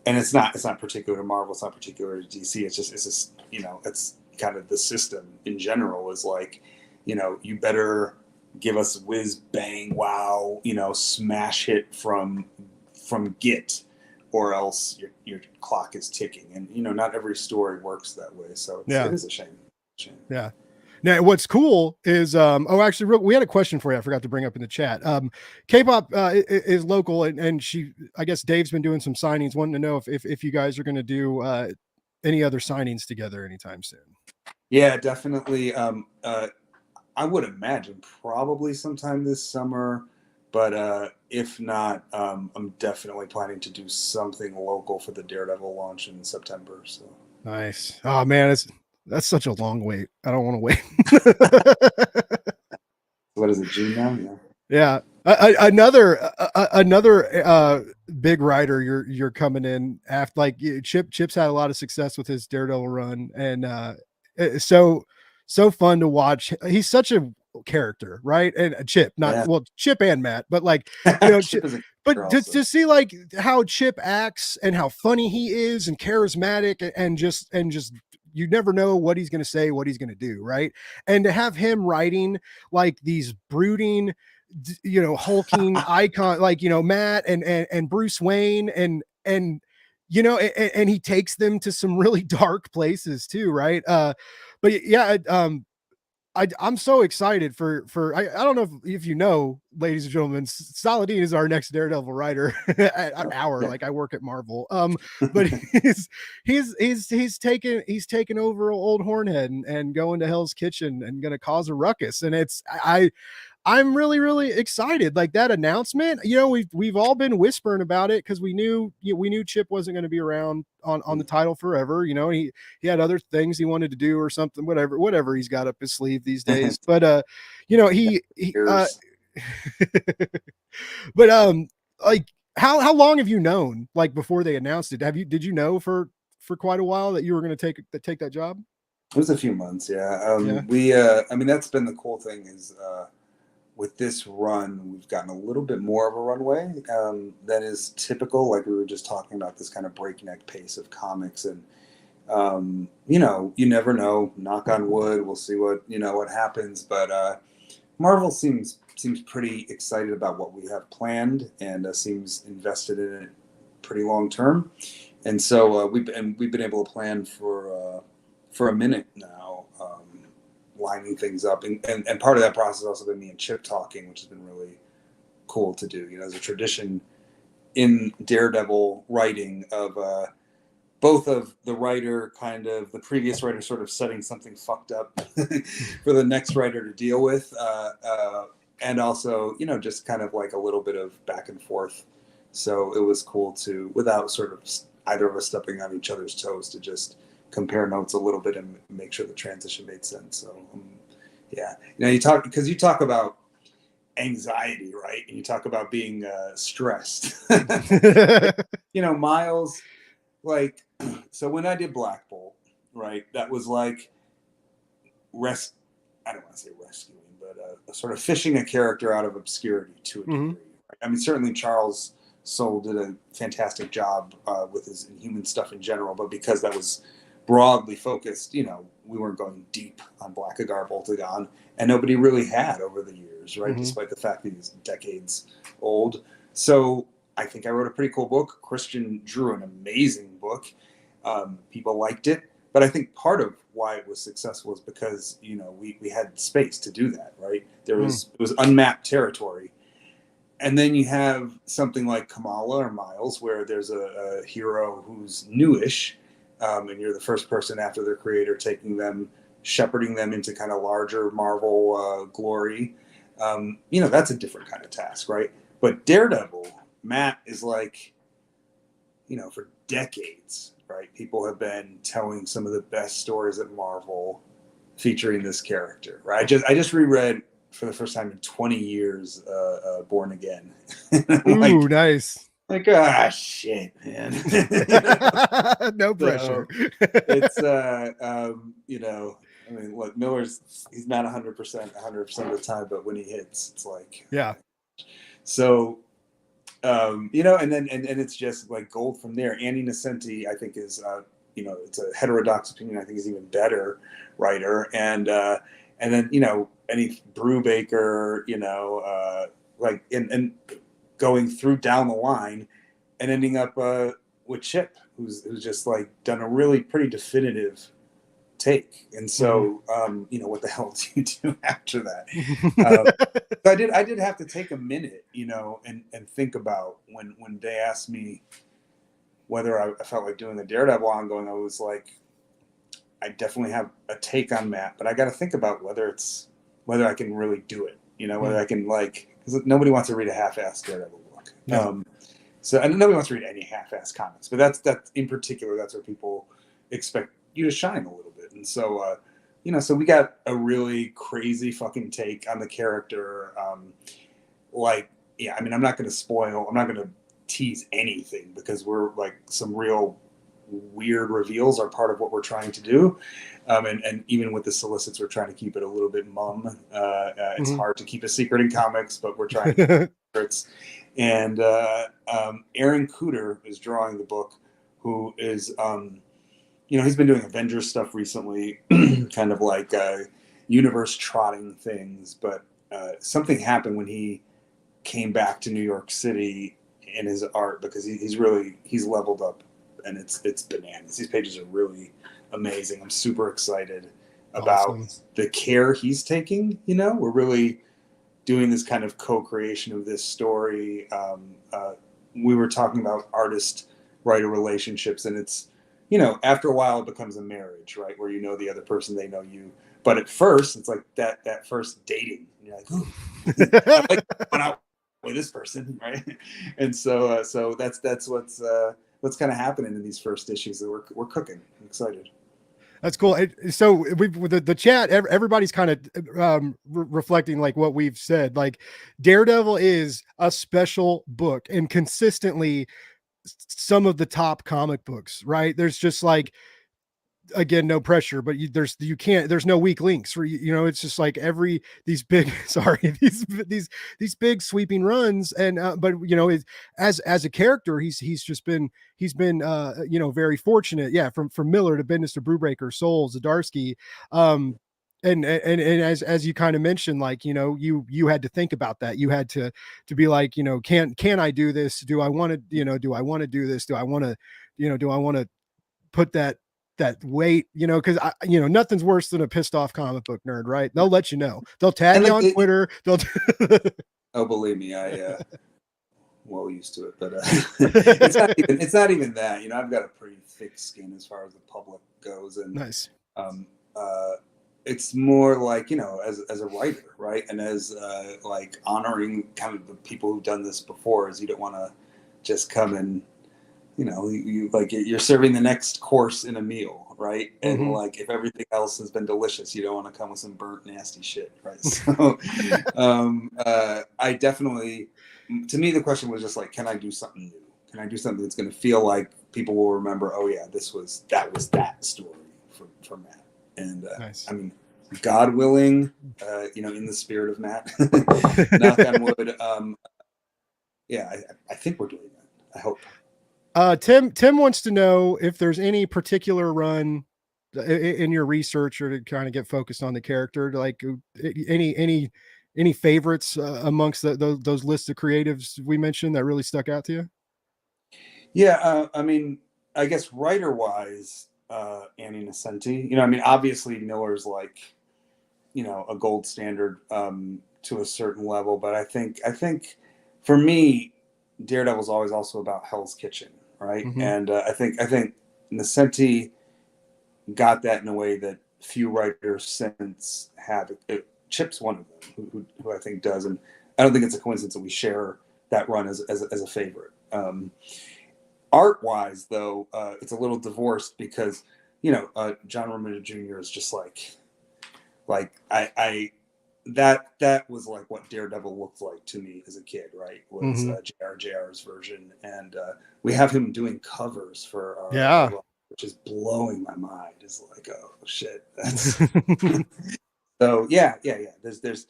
Speaker 4: And it's not particular to Marvel, it's not particular to DC. It's just it's kind of the system in general is like, you better give us whiz bang wow, smash hit from Git, or else your clock is ticking. And not every story works that way. So it is a shame.
Speaker 3: Yeah. Now, what's cool is, actually, we had a question for you. I forgot to bring up in the chat. K-pop is local, and I guess Dave's been doing some signings. Wanting to know if you guys are going to do any other signings together anytime soon.
Speaker 4: Yeah, definitely. I would imagine probably sometime this summer, but if not, I'm definitely planning to do something local for the Daredevil launch in September. So
Speaker 3: nice. Oh man, that's such a long wait. I don't want to wait.
Speaker 4: What is it, June now?
Speaker 3: Yeah. Another big writer you're coming in after, like Chip's had a lot of success with his Daredevil run, and it's so fun to watch. He's such a character, right? And Chip, Chip and Matt, but like Chip but to see like how Chip acts and how funny he is and charismatic and just you never know what he's going to say, what he's going to do, right? And to have him writing like these brooding, hulking icon, like Matt and Bruce Wayne, and he takes them to some really dark places too, right? But yeah, I'm so excited for I don't know if ladies and gentlemen, Saladin is our next Daredevil writer. Like I work at Marvel, but he's taken over old Hornhead and going to Hell's Kitchen and going to cause a ruckus, and I'm really, really excited. Like that announcement, we've all been whispering about it because we knew Chip wasn't going to be around on the title forever. He had other things he wanted to do or something, whatever he's got up his sleeve these days. But but like how long have you known, like before they announced it? Did you know for quite a while that you were going to take that job?
Speaker 4: It was a few months. Yeah. We I mean, that's been the cool thing is with this run, we've gotten a little bit more of a runway than is typical. Like we were just talking about, this kind of breakneck pace of comics, and you never know. Knock on wood. We'll see what happens. But Marvel seems pretty excited about what we have planned, and seems invested in it pretty long term. And so we've been able to plan for a minute now. Lining things up, and part of that process has also been me and Chip talking, which has been really cool to do. There's a tradition in Daredevil writing of both of the writer, kind of the previous writer, sort of setting something fucked up for the next writer to deal with, and also just kind of like a little bit of back and forth. So it was cool to, without sort of either of us stepping on each other's toes, to just compare notes a little bit and make sure the transition made sense. So yeah, you talk about anxiety, right? And you talk about being stressed. Miles, like, so when I did Black Bolt, right, that was like I don't want to say rescuing, but sort of fishing a character out of obscurity to a degree.
Speaker 3: Mhm.
Speaker 4: Right? I mean, certainly Charles Soule did a fantastic job with his Inhuman stuff in general, but because that was broadly focused, you know, we weren't going deep on Blackagar Boltagon, and nobody really had over the years, right?
Speaker 3: Mhm.
Speaker 4: Despite the fact that he's decades old. So I think I wrote a pretty cool book. Christian drew an amazing book. People liked it, but I think part of why it was successful is because, you know, we had space to do that, right? It was unmapped territory. And then you have something like Kamala or Miles, where there's a hero who's newish, and you're the first person after their creator taking them, shepherding them into kind of larger Marvel glory. You know, that's a different kind of task, right? But Daredevil, Matt is like, you know, for decades, right? People have been telling some of the best stories at Marvel featuring this character, right? I just reread for the first time in 20 years, Born Again.
Speaker 3: Ooh, nice.
Speaker 4: Like, shit, man.
Speaker 3: No pressure.
Speaker 4: It's, you know, I mean, look, he's not 100% of the time, but when he hits, it's like,
Speaker 3: yeah.
Speaker 4: So, you know, and then, and it's just like gold from there. Andy Nocenti, I think is, you know, it's a heterodox opinion. I think is even better writer. And then, you know, any Brubaker, you know, like, and going through down the line and ending up with Chip, who's just like done a really pretty definitive take. And so, you know, what the hell do you do after that? So I did have to take a minute, you know, and think about when they asked me whether I felt like doing the Daredevil ongoing. I was like, I definitely have a take on Matt, but I got to think about whether I can really do it, you know, whether I can, like, because nobody wants to read a half-assed Daredevil book.
Speaker 3: No.
Speaker 4: So, and nobody wants to read any half-assed comics, but that's in particular, that's where people expect you to shine a little bit. And so, you know, so we got a really crazy fucking take on the character. Like, yeah, I mean, I'm not going to tease anything because we're like, some real weird reveals are part of what we're trying to do. And even with the solicits, we're trying to keep it a little bit mum. It's hard to keep a secret in comics, but we're trying to keep secrets. And Aaron Cooter is drawing the book, who is, you know, he's been doing Avengers stuff recently, kind of like universe trotting things. But something happened when he came back to New York City in his art, because he's leveled up, and it's bananas. These pages are really amazing. I'm super excited about the care he's taking. You know, we're really doing this kind of co-creation of this story. We were talking about artist-writer relationships, and it's, you know, after a while it becomes a marriage, right? Where you know the other person, they know you. But at first, it's like that first dating. And you're like, ooh, I like going out with this person, right? And so that's what's kind of happening in these first issues that we're cooking. I'm excited.
Speaker 3: That's cool. So with the chat, everybody's kind of reflecting like what we've said. Like, Daredevil is a special book, and consistently some of the top comic books, right? There's just like, again, no pressure, but there's no weak links for you know, it's just like these big these big sweeping runs. And but you know, as a character, he's been you know, very fortunate, yeah, from Miller to Bendis to Brubaker, Soule, Zdarsky, and as you kind of mentioned, like, you know, you had to think about that. You had to be like, you know, can I do this? Do I want to, you know, do I want to do this? Do I want to, you know, do I want to put that weight, you know, because you know, nothing's worse than a pissed off comic book nerd, right? They'll let you know. They'll tag you on Twitter. They'll
Speaker 4: oh, believe me, I well used to it, but it's not even that. You know, I've got a pretty thick skin as far as the public goes, and
Speaker 3: nice.
Speaker 4: It's more like, you know, as a writer, right, and as like honoring kind of the people who've done this before, is you don't want to just come and, you know, you like, you're serving the next course in a meal, right? And like, if everything else has been delicious, you don't want to come with some burnt, nasty shit, right? So, I definitely, to me, the question was just like, can I do something new? Can I do something that's going to feel like people will remember? Oh yeah, that was that story for Matt. And
Speaker 3: nice.
Speaker 4: I mean, God willing, in the spirit of Matt, knock on wood. Yeah, I think we're doing that. I hope.
Speaker 3: Tim wants to know if there's any particular run in your research or to kind of get focused on the character, like any favorites amongst those lists of creatives we mentioned that really stuck out to you?
Speaker 4: Yeah, I mean, I guess writer wise, Annie Nesenti. I mean, obviously Miller's like, a gold standard to a certain level, but I think for me, Daredevil's always also about Hell's Kitchen, right?
Speaker 3: Mm-hmm.
Speaker 4: And I think Nesenti got that in a way that few writers since have. Chip's one of them who I think does, and I don't think it's a coincidence that we share that run as a favorite. Art wise, though, it's a little divorced because John Romita Jr. is just like I that was like what Daredevil looked like to me as a kid, right? Was JR's version, and we have him doing covers for our which is blowing my mind. Is like, oh shit, that's so yeah. There's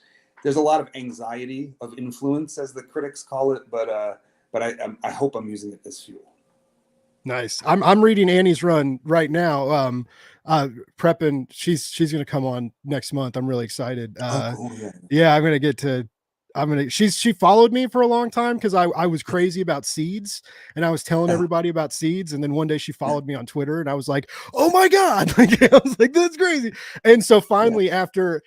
Speaker 4: a lot of anxiety of influence, as the critics call it, but I hope I'm using it as fuel.
Speaker 3: Nice. I'm reading Annie's run right now. Prepping. She's going to come on next month. I'm really excited.
Speaker 4: Cool,
Speaker 3: yeah. She followed me for a long time because I was crazy about seeds and I was telling everybody about seeds. And then one day she followed me on Twitter and I was like, oh my God. I was like, that's crazy. And so finally after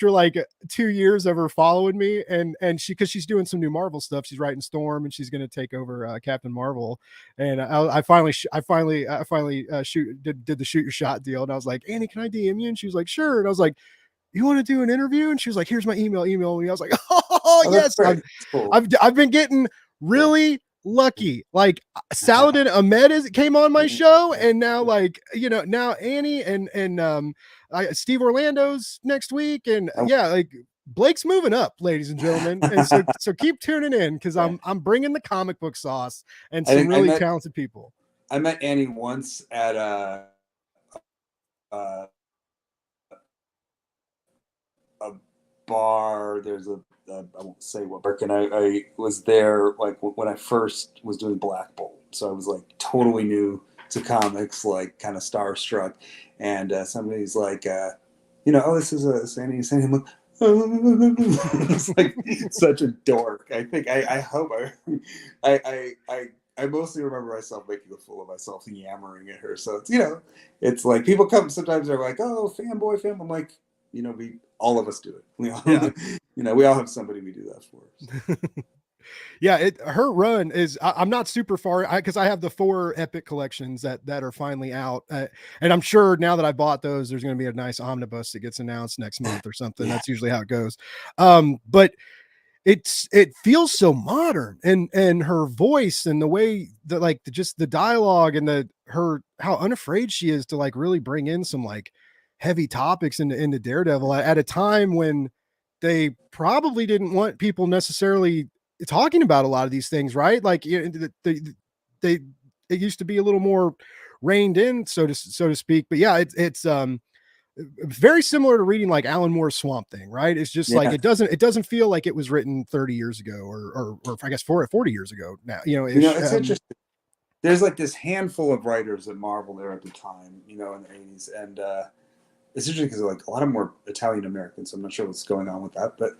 Speaker 3: like 2 years of her following me and because she's doing some new Marvel stuff, she's writing Storm and she's going to take over Captain Marvel. And I finally did the shoot your shot deal. And I was like, Annie, can I DM you? And she was like, sure. And I was like, you want to do an interview? And she was like, here's my email me. I was like, oh yes.
Speaker 4: Cool.
Speaker 3: I've been getting really lucky. Like Saladin Ahmed came on my show, and now now Annie and Steve Orlando's next week, and like Blake's moving up, ladies and gentlemen. And so keep tuning in because I'm bringing the comic book sauce and some really talented people.
Speaker 4: I met Annie once at a bar. There's I won't say what bar, and I was there like when I first was doing Black Bolt, so I was like totally new to comics, like kind of starstruck, and somebody's like, oh, this is a Sandy. I'm like, it's like such a dork. I think I hope I mostly remember myself making a fool of myself and yammering at her. So it's it's like people come sometimes they're like, oh, fanboy. I'm like, all of us do it. We all have somebody we do that for.
Speaker 3: Yeah, her run is. I'm not super far because I have the 4 epic collections that are finally out, and I'm sure now that I bought those, there's going to be a nice omnibus that gets announced next month or something. Yeah. That's usually how it goes. But it feels so modern, and her voice and the way that just the dialogue and how unafraid she is to like really bring in some like heavy topics into Daredevil at a time when they probably didn't want people necessarily talking about a lot of these things, right? Like it used to be a little more reined in, so to speak. But yeah, it's very similar to reading like Alan Moore's Swamp Thing, right? It's just like it doesn't feel like it was written 30 years ago or I guess 40 years ago now. It's
Speaker 4: interesting. There's like this handful of writers at Marvel there at the time, in the 80s, and it's interesting because like a lot of them were Italian American, so I'm not sure what's going on with that. But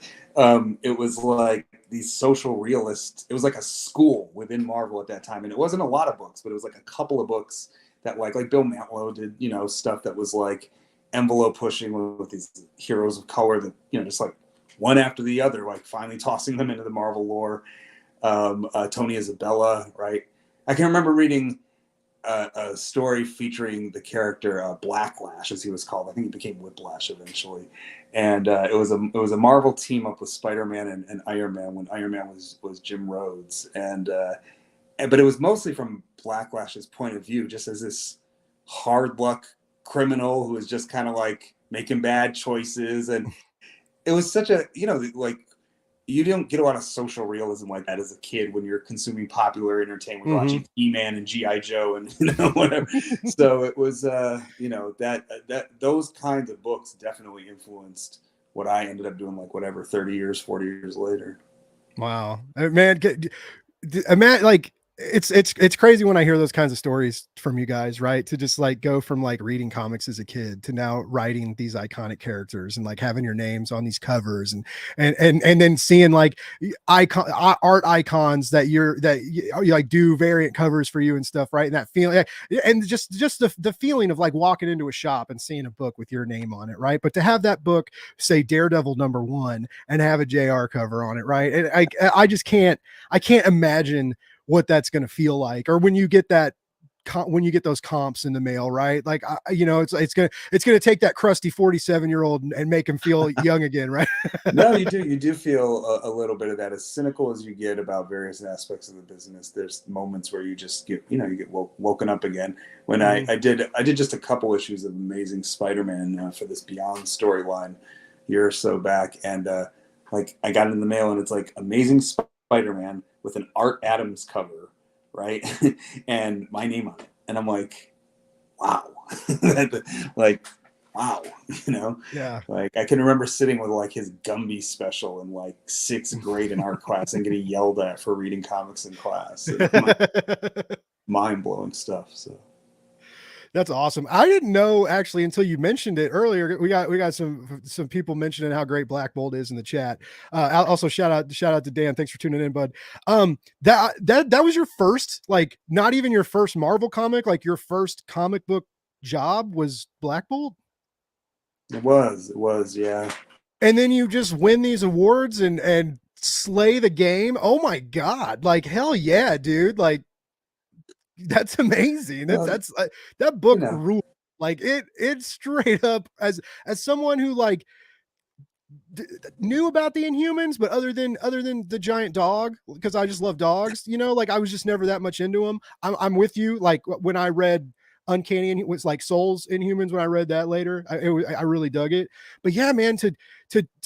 Speaker 4: it was like these social realists. It was like a school within Marvel at that time, and it wasn't a lot of books, but it was like a couple of books that like Bill Mantlo did, stuff that was like envelope pushing with these heroes of color that just like one after the other, like finally tossing them into the Marvel lore. Tony Isabella, right? I can remember reading a story featuring the character Blacklash, as he was called. I think he became Whiplash eventually, and it was a Marvel team up with Spider-Man and Iron Man when Iron Man was Jim Rhodes, but it was mostly from Blacklash's point of view, just as this hard luck criminal who was just kind of like making bad choices, and it was such a you don't get a lot of social realism like that as a kid when you're consuming popular entertainment, watching He-Man and G.I. Joe and whatever. So it was that those kinds of books definitely influenced what I ended up doing, like whatever 30 years, 40 years later.
Speaker 3: Wow, man, man, like it's crazy when I hear those kinds of stories from you guys, right? To just like go from like reading comics as a kid to now writing these iconic characters and like having your names on these covers and then seeing like art icons that you like do variant covers for you and stuff, right? And that feeling, and just the feeling of like walking into a shop and seeing a book with your name on it, right? But to have that book say Daredevil #1 and have a JR cover on it, right? And I can't imagine what that's going to feel like, or when you get that when you get those comps in the mail, right? Like, it's going to take that crusty 47-year-old and make him feel young again, right?
Speaker 4: No, you do feel a little bit of that. As cynical as you get about various aspects of the business, there's moments where you just get, you get woken up again. When I did just a couple issues of Amazing Spider-Man for this Beyond storyline a year or so back, and like I got it in the mail, and it's like Amazing Spider-Man with an Art Adams cover, right? And my name on it. And I'm like, wow. Like, wow,
Speaker 3: Yeah.
Speaker 4: Like I can remember sitting with like his Gumby special in like 6th grade in art class and getting yelled at for reading comics in class. Mind-blowing stuff. So
Speaker 3: that's awesome. I didn't know actually until you mentioned it earlier. We got some people mentioning how great Black Bolt is in the chat. Also shout out to Dan. Thanks for tuning in, bud. That was your first, like, not even your first Marvel comic, like your first comic book job was Black Bolt.
Speaker 4: It was, yeah.
Speaker 3: And then you just win these awards and slay the game. Oh my God. Like, hell yeah, dude. Like, that's amazing. That's that book rule. Like it straight up, as someone who like knew about the Inhumans, but other than the giant dog, because I just love dogs, like I was just never that much into them. I'm with you. Like when I read Uncanny, and it was like Souls Inhumans, when I read that later, I really dug it. But yeah, man, to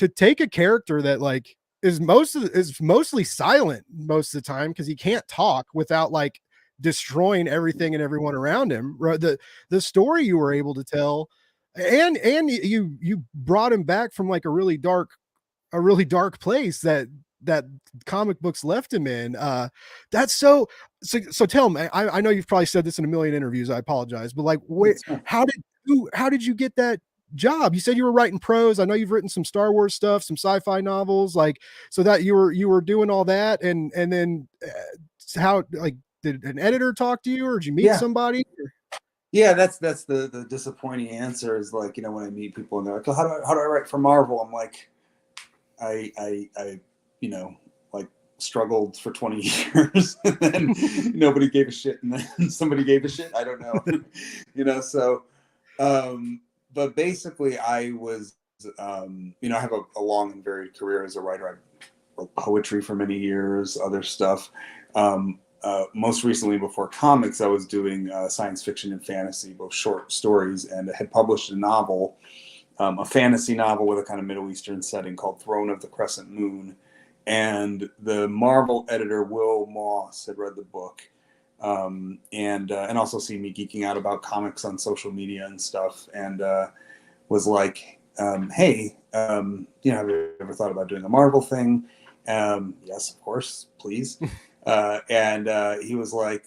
Speaker 3: take a character that like is mostly silent most of the time because he can't talk without like destroying everything and everyone around him, right? The story you were able to tell, and you brought him back from like a really dark place that comic books left him in. That's so tell me, I know you've probably said this in a million interviews, I apologize, but like how did you get that job? You said you were writing prose. I know you've written some Star Wars stuff, some sci-fi novels, like, so that you were doing all that, and then how, like, did an editor talk to you, or did you meet somebody?
Speaker 4: Yeah, that's the disappointing answer is like, when I meet people and they're like, oh, how do I write for Marvel? I'm like, I like struggled for 20 years and then nobody gave a shit, and then somebody gave a shit. I don't know. So but basically I was I have a long and varied career as a writer. I wrote poetry for many years, other stuff. Most recently, before comics, I was doing science fiction and fantasy, both short stories, and had published a novel, a fantasy novel with a kind of Middle Eastern setting called Throne of the Crescent Moon. And the Marvel editor, Will Moss, had read the book, and also seen me geeking out about comics on social media and stuff, and was like, hey, have you ever thought about doing a Marvel thing? Yes, of course, please. And he was like,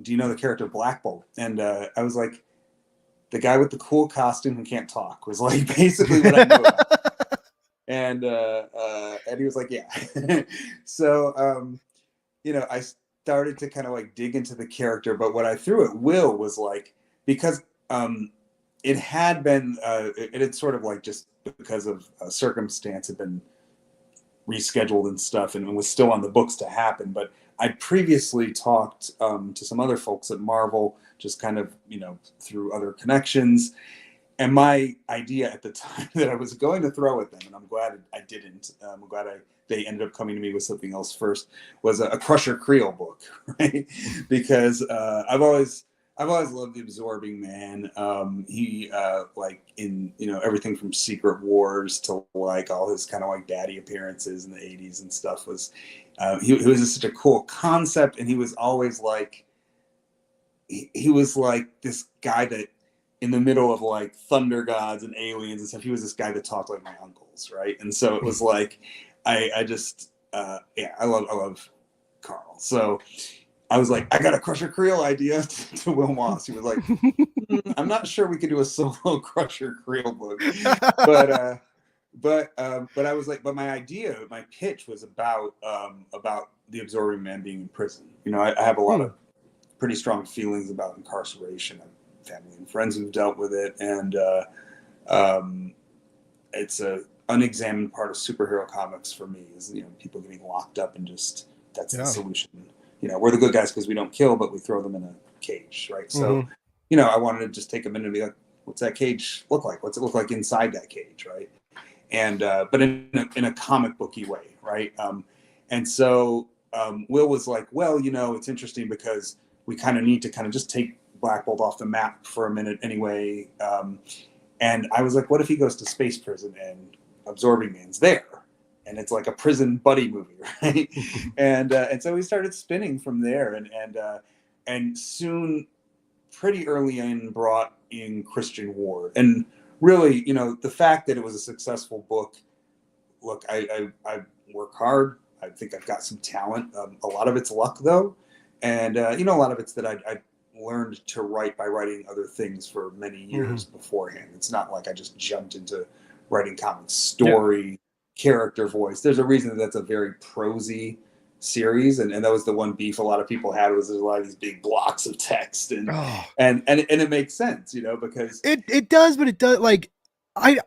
Speaker 4: do you know the character Black Bolt? And I was like, the guy with the cool costume who can't talk, was like basically what I knew about. And he was like, yeah. So I started to kind of like dig into the character, but what I threw at Will was like, because it had been it had sort of like, just because of circumstance, had been rescheduled and stuff, and was still on the books to happen. But I previously talked to some other folks at Marvel, just kind of, through other connections. And my idea at the time that I was going to throw at them, and I'm glad I didn't, I'm glad they ended up coming to me with something else first, was a Crusher Creel book, right? Because I've always I've always loved the Absorbing Man. He like in everything from Secret Wars to like all his kind of like daddy appearances in the '80s and stuff was he was just such a cool concept, and he was always like he was like this guy that in the middle of like thunder gods and aliens and stuff, he was this guy that talked like my uncles, right? And so it was like I just yeah, I love Carl. So I was like, I got a Crusher Creel idea to Will Moss. He was like, I'm not sure we could do a solo Crusher Creel book, but I was like, but my idea, my pitch was about the Absorbing Man being in prison. I have a lot of pretty strong feelings about incarceration. I have family and friends who've dealt with it, and it's a unexamined part of superhero comics for me. Is people getting locked up and just that's the solution. We're the good guys because we don't kill, but we throw them in a cage, right? So, I wanted to just take a minute and be like, what's that cage look like? What's it look like inside that cage, right? And but in a comic booky way, right? And so Will was like, well, it's interesting because we kind of need to kind of just take Black Bolt off the map for a minute anyway. And I was like, what if he goes to space prison and Absorbing Man's there? And it's like a prison buddy movie, right? and so we started spinning from there, and soon, pretty early in, brought in Christian Ward. And really, the fact that it was a successful book. Look, I work hard. I think I've got some talent. A lot of it's luck, though, and a lot of it's that I learned to write by writing other things for many years beforehand. It's not like I just jumped into writing comic story. Character voice. There's a reason that's a very prosy series, and that was the one beef a lot of people had, was there's a lot of these big blocks of text, and it makes sense, because
Speaker 3: it does, but it does like I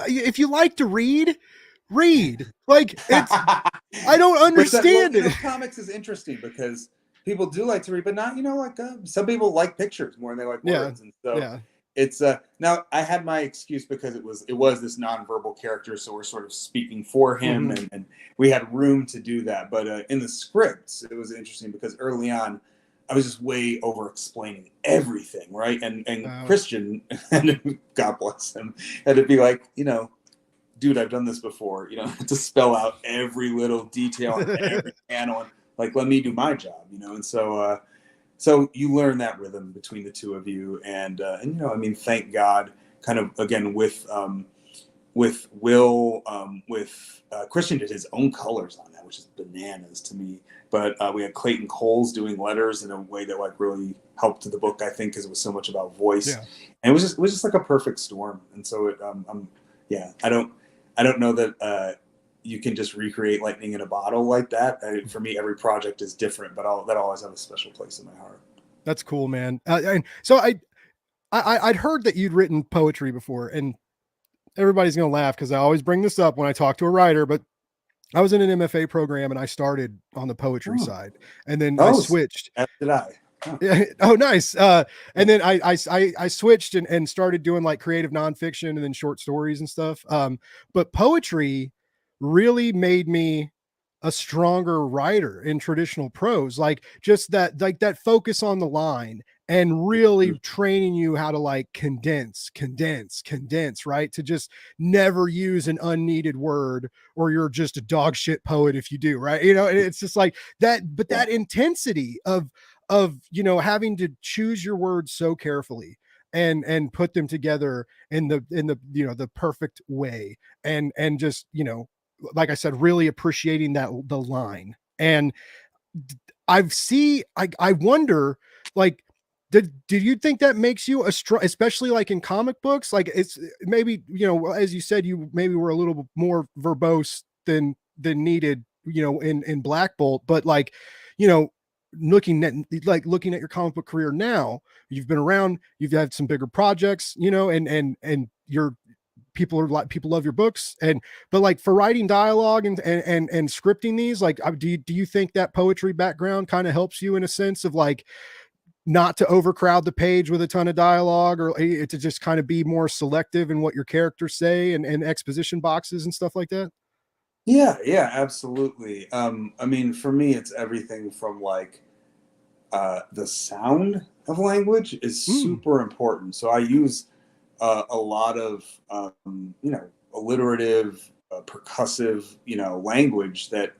Speaker 3: if you like to read like it's I don't understand it.
Speaker 4: Comics is interesting because people do like to read, but not like some people like pictures more than they like words, and so it's now I had my excuse because it was this nonverbal character, so we're sort of speaking for him, and we had room to do that. But in the scripts, it was interesting because early on, I was just way over explaining everything, right? And Christian, God bless him, had to be like, dude, I've done this before, to spell out every little detail on every panel, and like let me do my job, and so. So you learn that rhythm between the two of you, and I mean, thank God, kind of again with Will, with Christian did his own colors on that, which is bananas to me. But we had Clayton Coles doing letters in a way that like really helped the book, I think, because it was so much about voice, and it was just like a perfect storm. And so it, I don't know that. You can just recreate lightning in a bottle like that. For me, every project is different, but that always have a special place in my heart.
Speaker 3: That's cool, man. And so I'd heard that you'd written poetry before, and everybody's going to laugh because I always bring this up when I talk to a writer, but I was in an MFA program and I started on the poetry side, and then I switched.
Speaker 4: As did I.
Speaker 3: Yeah. Oh, nice. And then I switched and started doing like creative nonfiction and then short stories and stuff. But poetry really made me a stronger writer in traditional prose, like just that focus on the line and really training you how to like condense, right? To just never use an unneeded word, or you're just a dog shit poet if you do, right? It's just like that, but that intensity of having to choose your words so carefully and put them together in the perfect way, and just like I said, really appreciating the line. And I wonder, like, did you think that makes you especially like in comic books, like it's maybe, as you said, you maybe were a little more verbose than needed, in Black Bolt, but like, looking at your comic book career now, you've been around, you've had some bigger projects, and you're people love your books, but like for writing dialogue and scripting these, like, do you think that poetry background kind of helps you in a sense of like not to overcrowd the page with a ton of dialogue, or to just kind of be more selective in what your characters say and exposition boxes and stuff like that?
Speaker 4: Yeah, absolutely. I mean, for me, it's everything from like the sound of language is
Speaker 3: Mm.
Speaker 4: super important. So I use a lot of alliterative, percussive, language that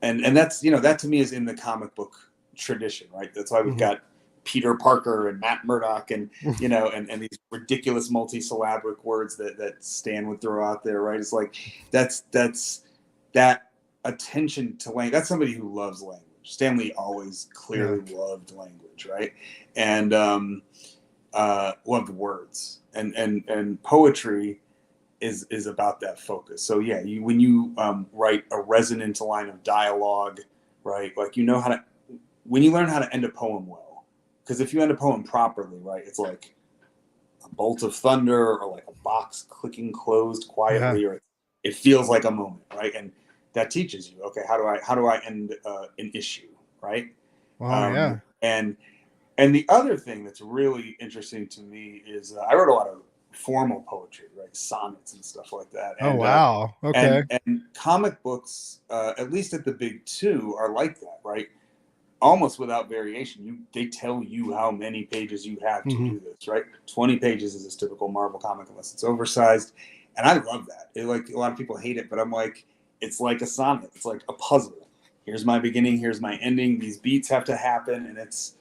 Speaker 4: and that's that to me is in the comic book tradition, right? That's why we've
Speaker 3: Mhm.
Speaker 4: got Peter Parker and Matt Murdock and and these ridiculous multisyllabic words that Stan would throw out there, right? It's like that's that attention to language. That's somebody who loves language. Stanley always
Speaker 3: Yeah.
Speaker 4: clearly loved language, right? And loved words and poetry is about that focus. So yeah, when you write a resonant line of dialogue, right? Like how to when you learn how to end a poem well, because if you end a poem properly, right, it's like a bolt of thunder or like a box clicking closed
Speaker 3: Yeah.
Speaker 4: quietly, or it feels like a moment, right? And that teaches you, okay, how do I end an issue, right?
Speaker 3: Oh yeah.
Speaker 4: And the other thing that's really interesting to me is I wrote a lot of formal poetry, right, sonnets and stuff like that,
Speaker 3: Oh wow. Okay.
Speaker 4: and comic books, at least at the big two, are like that, right? Almost without variation. They tell you how many pages you have to
Speaker 3: Hmm.
Speaker 4: do this, right? 20 pages is this typical Marvel comic unless it's oversized. And I love that. Like a lot of people hate it, but I'm like, it's like a sonnet. It's like a puzzle. Here's my beginning, here's my ending. These beats have to happen, and it's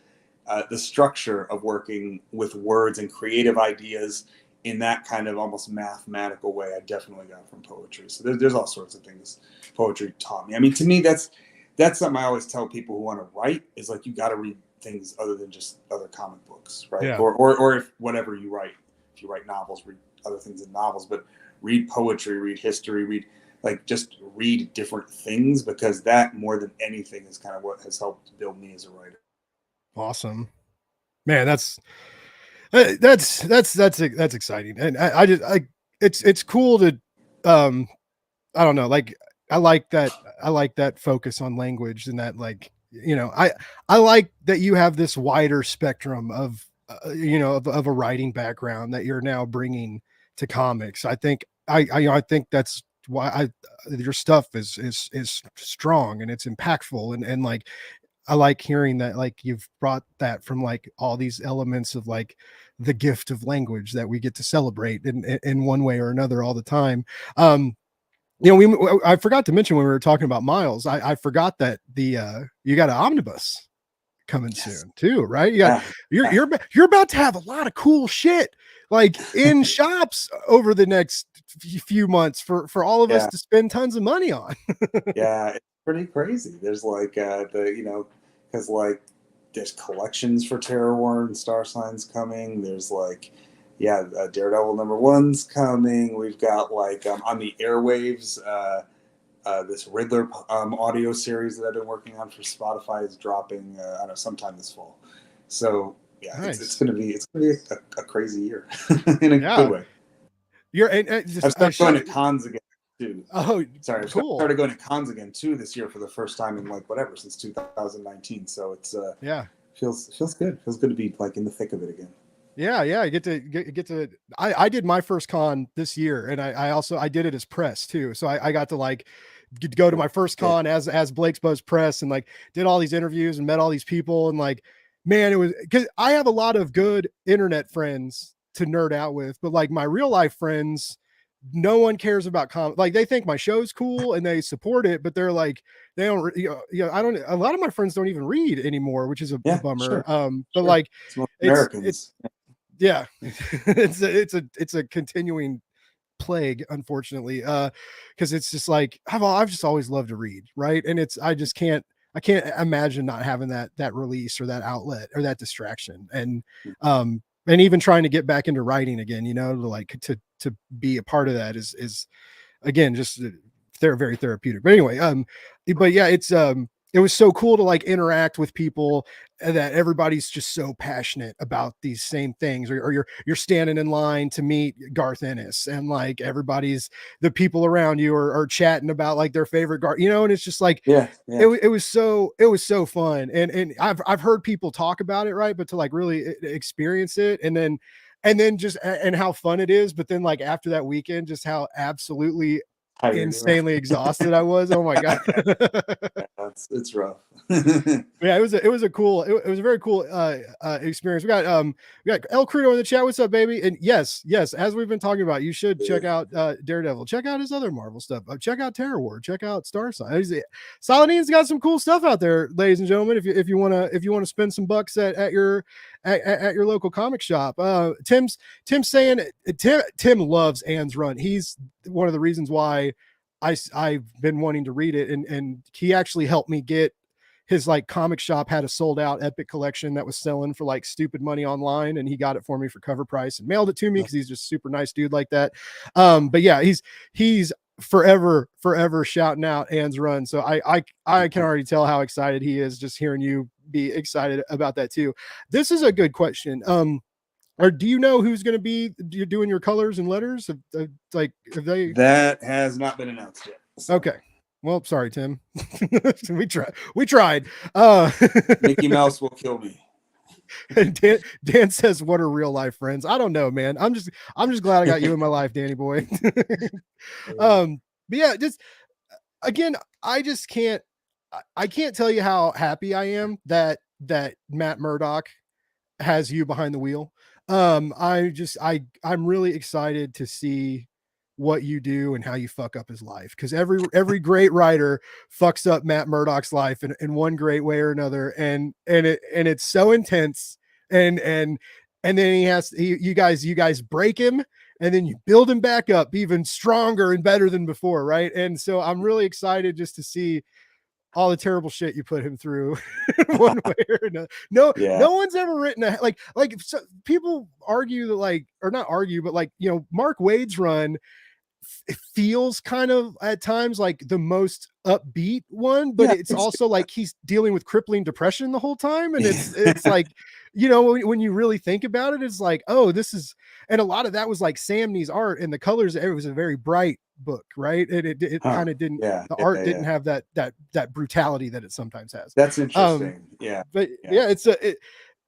Speaker 4: the structure of working with words and creative ideas in that kind of almost mathematical way. I definitely got from poetry. So there's all sorts of things poetry taught me. I mean, to me, that's something I always tell people who want to write is like, you got to read things other than just other comic books, right?
Speaker 3: Yeah.
Speaker 4: Or if whatever you write, if you write novels, read other things in novels, but read poetry, read history, just read different things, because that more than anything is kind of what has helped build me as a writer.
Speaker 3: Awesome. Man, that's exciting. And it's cool to um I don't know, like I like that I like that focus on language and that like, I like that you have this wider spectrum of of a writing background that you're now bringing to comics. I think I think that's why I your stuff is strong and it's impactful and like I like hearing that like you've brought that from like all these elements of like the gift of language that we get to celebrate in one way or another all the time. Um, I forgot to mention when we were talking about Miles, I forgot that you got an omnibus coming
Speaker 4: Yes.
Speaker 3: soon too, right? You got
Speaker 4: Yeah.
Speaker 3: you're
Speaker 4: Yeah.
Speaker 3: you're you're about to have a lot of cool shit like in shops over the next few months for all of us
Speaker 4: Yeah.
Speaker 3: to spend tons of money on.
Speaker 4: Yeah, it's pretty crazy. There's like because like there's collections for Terror War and Star Signs coming. There's like, yeah, Daredevil #1's coming. We've got like on the airwaves, this Riddler audio series that I've been working on for Spotify is dropping. I don't know, sometime this fall. So yeah,
Speaker 3: Nice.
Speaker 4: it's gonna be a crazy year in a good
Speaker 3: Yeah.
Speaker 4: way.
Speaker 3: You're and just
Speaker 4: I've started going
Speaker 3: shut
Speaker 4: to cons again too.
Speaker 3: oh
Speaker 4: Sorry, I've
Speaker 3: cool.
Speaker 4: started going to cons again too this year for the first time in like whatever since 2019. So it's
Speaker 3: Yeah.
Speaker 4: feels good. Feels good to be like in the thick of it again.
Speaker 3: Yeah, yeah, I get to I did my first con this year and I also I did it as press too. So I got to like go to my first
Speaker 4: Yeah,
Speaker 3: con as Blake's Buzz Press and like did all these interviews and met all these people and like man, it was because I have a lot of good internet friends to nerd out with, but like my real life friends, no one cares about like they think my show's cool and they support it, but they're like they don't I don't a lot of my friends don't even read anymore, which is a
Speaker 4: yeah,
Speaker 3: bummer.
Speaker 4: sure,
Speaker 3: But
Speaker 4: sure.
Speaker 3: like
Speaker 4: It's most
Speaker 3: it's
Speaker 4: Americans.
Speaker 3: yeah, it's a continuing plague, unfortunately, because it's just like I've just always loved to read, right? And it's I can't imagine not having that release or that outlet or that distraction, and even trying to get back into writing again, to like to be a part of that is again just they're very therapeutic. But anyway, but yeah, it was so cool to like interact with people and that everybody's just so passionate about these same things, or you're standing in line to meet Garth Ennis and like everybody's the people around you are chatting about like their favorite Garth, and it's just like
Speaker 4: Yeah, yeah,
Speaker 3: it was so fun and I've heard people talk about it, right, but to like really experience it and then just and how fun it is, but then like after that weekend just how absolutely
Speaker 4: tired.
Speaker 3: insanely exhausted I was. Oh my God.
Speaker 4: It's rough.
Speaker 3: Yeah, it was a cool, it was a very cool experience. We got El Crudo in the chat. What's up, baby? And yes, as we've been talking about, you should check out Daredevil, check out his other Marvel stuff, check out Terror War, check out Star Sign. Saladin's got some cool stuff out there, ladies and gentlemen. If you want to spend some bucks at your local comic shop. Tim's saying Tim loves Ann's run. He's one of the reasons why I've been wanting to read it, and he actually helped me get his like comic shop had a sold out epic collection that was selling for like stupid money online, and he got it for me for cover price and mailed it to me because he's just super nice dude like that. But yeah, he's forever shouting out Ann's run. So I can already tell how excited he is just hearing you be excited about that too. This is a good question. Or do you know who's going to be doing your colors and letters?
Speaker 4: That has not been announced yet.
Speaker 3: So. Okay. Well, sorry, Tim. we tried.
Speaker 4: Mickey Mouse will kill me.
Speaker 3: Dan says, "What are real life friends?" I don't know, man. I'm just glad I got you in my life, Danny boy. But yeah, just again, I can't tell you how happy I am that Matt Murdock has you behind the wheel. I'm really excited to see what you do and how you fuck up his life, because every great writer fucks up Matt Murdock's life in one great way or another, and it's so intense, and then you guys break him, and then you build him back up even stronger and better than before, right? And so I'm really excited just to see all the terrible shit you put him through one way or another. No one's ever written so people argue that or not argue, but Mark Waid's run, it feels kind of at times like the most upbeat one, but it's also like he's dealing with crippling depression the whole time. And it's like, when you really think about it, it's like, oh, this is, and a lot of that was like Sam Nee's art, and the colors, it was a very bright book, right? And it kind of didn't, the art didn't have that brutality that it sometimes has.
Speaker 4: That's interesting.
Speaker 3: But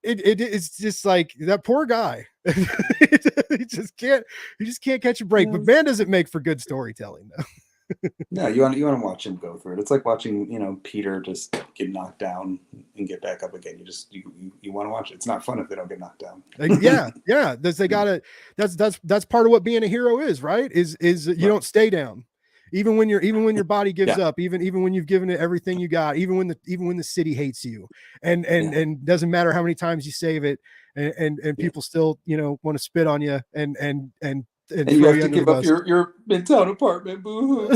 Speaker 3: it's just like that poor guy. he just can't catch a break. But man, does it make for good storytelling though.
Speaker 4: No, you want to watch him go through it. It's like watching Peter just get knocked down and get back up again. You want to watch it. It's not fun if they don't get knocked down. That's part of what being a hero is, right? Is you don't stay down. Even when your body gives up, even when you've given it everything you got, even when the city hates you, and doesn't matter how many times you save it, and people still want to spit on you and you have to give up your midtown apartment. Boo-hoo.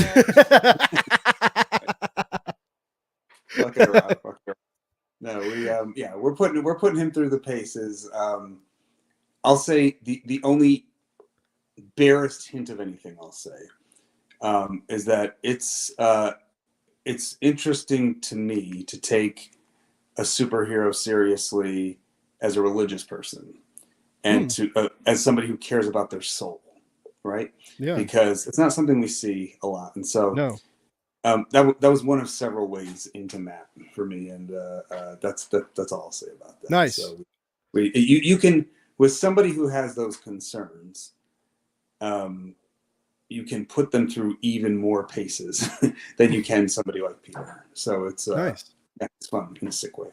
Speaker 4: Fucking around. No, we're putting him through the paces. I'll say the only barest hint of anything I'll say is that it's interesting to me to take a superhero seriously as a religious person, and to as somebody who cares about their soul, right? Yeah. Because it's not something we see a lot, and so that was one of several ways into Matt for me, and that's all I'll say about that.
Speaker 3: Nice.
Speaker 4: So you can, with somebody who has those concerns, you can put them through even more paces than you can somebody like Peter. So it's nice. It's fun in a sick way.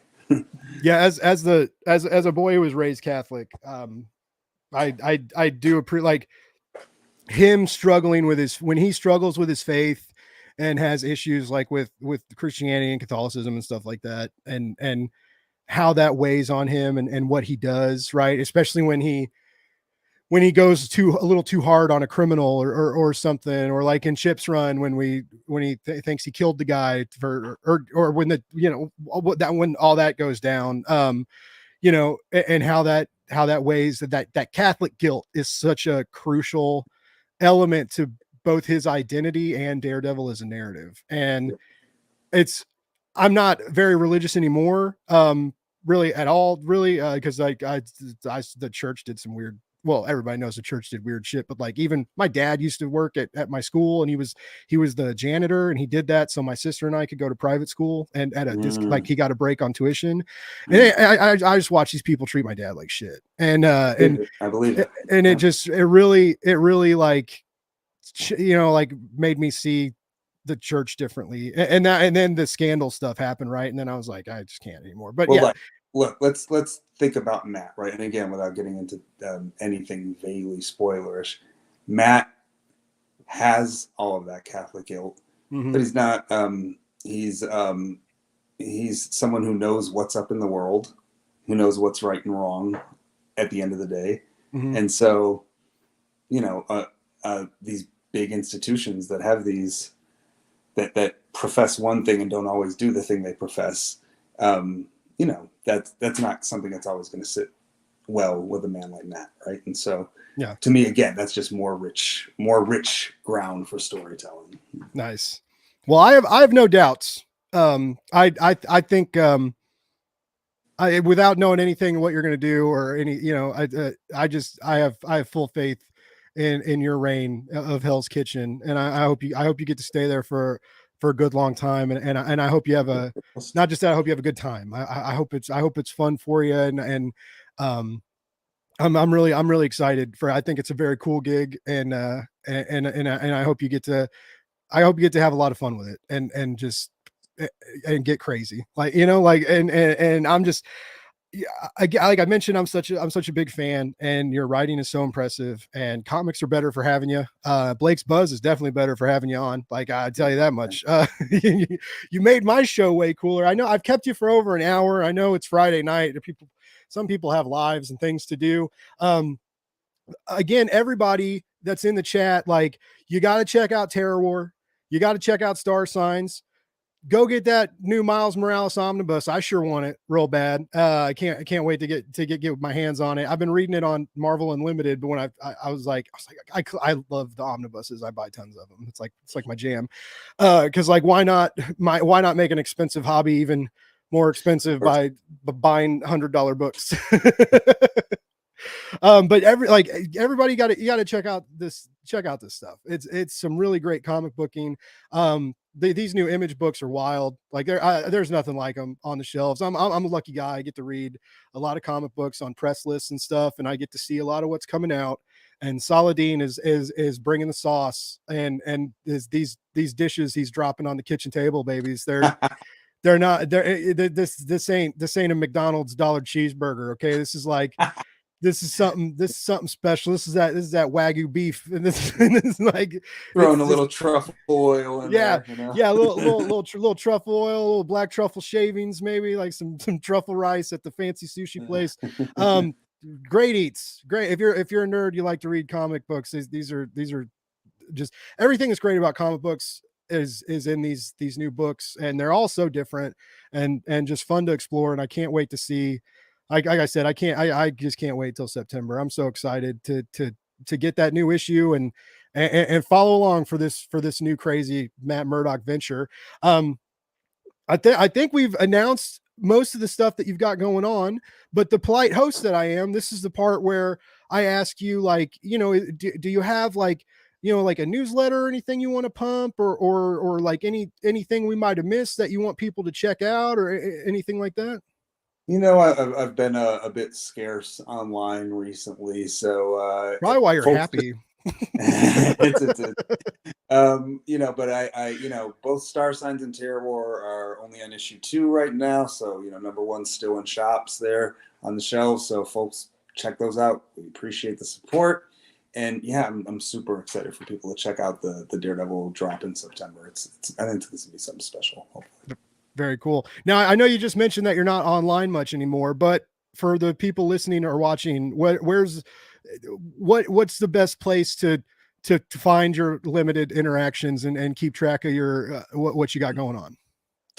Speaker 3: Yeah, as a boy who was raised Catholic, I do like him struggling with when he struggles with his faith and has issues like with Christianity and Catholicism and stuff like that, and how that weighs on him and what he does, right? Especially when he goes a little too hard on a criminal or something, or like in Chip's run when he thinks he killed the guy or when when all that goes down, and how that weighs that Catholic guilt is such a crucial element to both his identity and Daredevil as a narrative. And I'm not very religious anymore, really at all, really, because the church did some weird. Well, everybody knows the church did weird shit, but like even my dad used to work at my school, and he was the janitor, and he did that so my sister and I could go to private school, and at like he got a break on tuition. And I just watch these people treat my dad like shit, and
Speaker 4: I believe it.
Speaker 3: And it really like like made me see the church differently. And then the scandal stuff happened, right? And then I was like, I just can't anymore. But
Speaker 4: Well,
Speaker 3: yeah.
Speaker 4: look, let's think about Matt, right? And again, without getting into anything vaguely spoilerish, Matt has all of that Catholic guilt, but he's not. He's someone who knows what's up in the world, who knows what's right and wrong at the end of the day. And so, these big institutions that have these that profess one thing and don't always do the thing they profess, that's not something that's always going to sit well with a man like Matt, right? And so,
Speaker 3: yeah,
Speaker 4: to me, again, that's just more rich ground for storytelling.
Speaker 3: Nice. Well, I have no doubts. I think without knowing anything what you're going to do or any, I have full faith in your reign of Hell's Kitchen, and I hope you get to stay there for a good long time, and I hope you have not just that, I hope you have a good time. I hope it's fun for you, and I'm really excited for. I think it's a very cool gig, and I hope you get to have a lot of fun with it, and just and get crazy, and I'm just, like I mentioned, I'm such a big fan, and your writing is so impressive, and comics are better for having you. Blake's Buzz is definitely better for having you on. Like, I tell you that much. You made my show way cooler. I know I've kept you for over an hour. I know it's Friday night. Some people have lives and things to do. Again, everybody that's in the chat, like, you got to check out Terror War. You got to check out Star Signs. Go get that new Miles Morales omnibus. I sure want it real bad. I can't wait to get my hands on it. I've been reading it on Marvel Unlimited, but when I was like, I love the omnibuses. I buy tons of them. It's like my jam. Cause like, why not make an expensive hobby even more expensive by buying $100 books? But everybody you got to check out this stuff. It's some really great comic booking. These new Image books are wild. Like, there's nothing like them on the shelves. I'm a lucky guy. I get to read a lot of comic books on press lists and stuff, and I get to see a lot of what's coming out. And Saladin is bringing the sauce, and these dishes he's dropping on the kitchen table, babies. This ain't a McDonald's dollar cheeseburger. Okay, this is something special. This is that Wagyu beef, and this is like
Speaker 4: throwing a little truffle oil in there,
Speaker 3: yeah, a little truffle oil, a little black truffle shavings, maybe like some truffle rice at the fancy sushi place. Great eats. Great. If you're a nerd, you like to read comic books, these are just, everything that's great about comic books is in these new books, and they're all so different and just fun to explore. And I can't wait to see. Like I said, I just can't wait till September. I'm so excited to get that new issue and follow along for this new crazy Matt Murdock venture. I think we've announced most of the stuff that you've got going on, but the polite host that I am, this is the part where I ask you, like, do you have like a newsletter or anything you want to pump, or like anything we might have missed that you want people to check out, or anything like that?
Speaker 4: I've been a bit scarce online recently, so
Speaker 3: probably why you're happy.
Speaker 4: But I both Star Signs and Terror War are only on issue 2 right now, so number 1's still in shops there on the shelves, so folks, check those out. We appreciate the support, and I'm super excited for people to check out the Daredevil drop in September. I think this will be something special, hopefully.
Speaker 3: Very cool. Now, I know you just mentioned that you're not online much anymore, but for the people listening or watching, what's the best place to find your limited interactions and keep track of your what you got going on?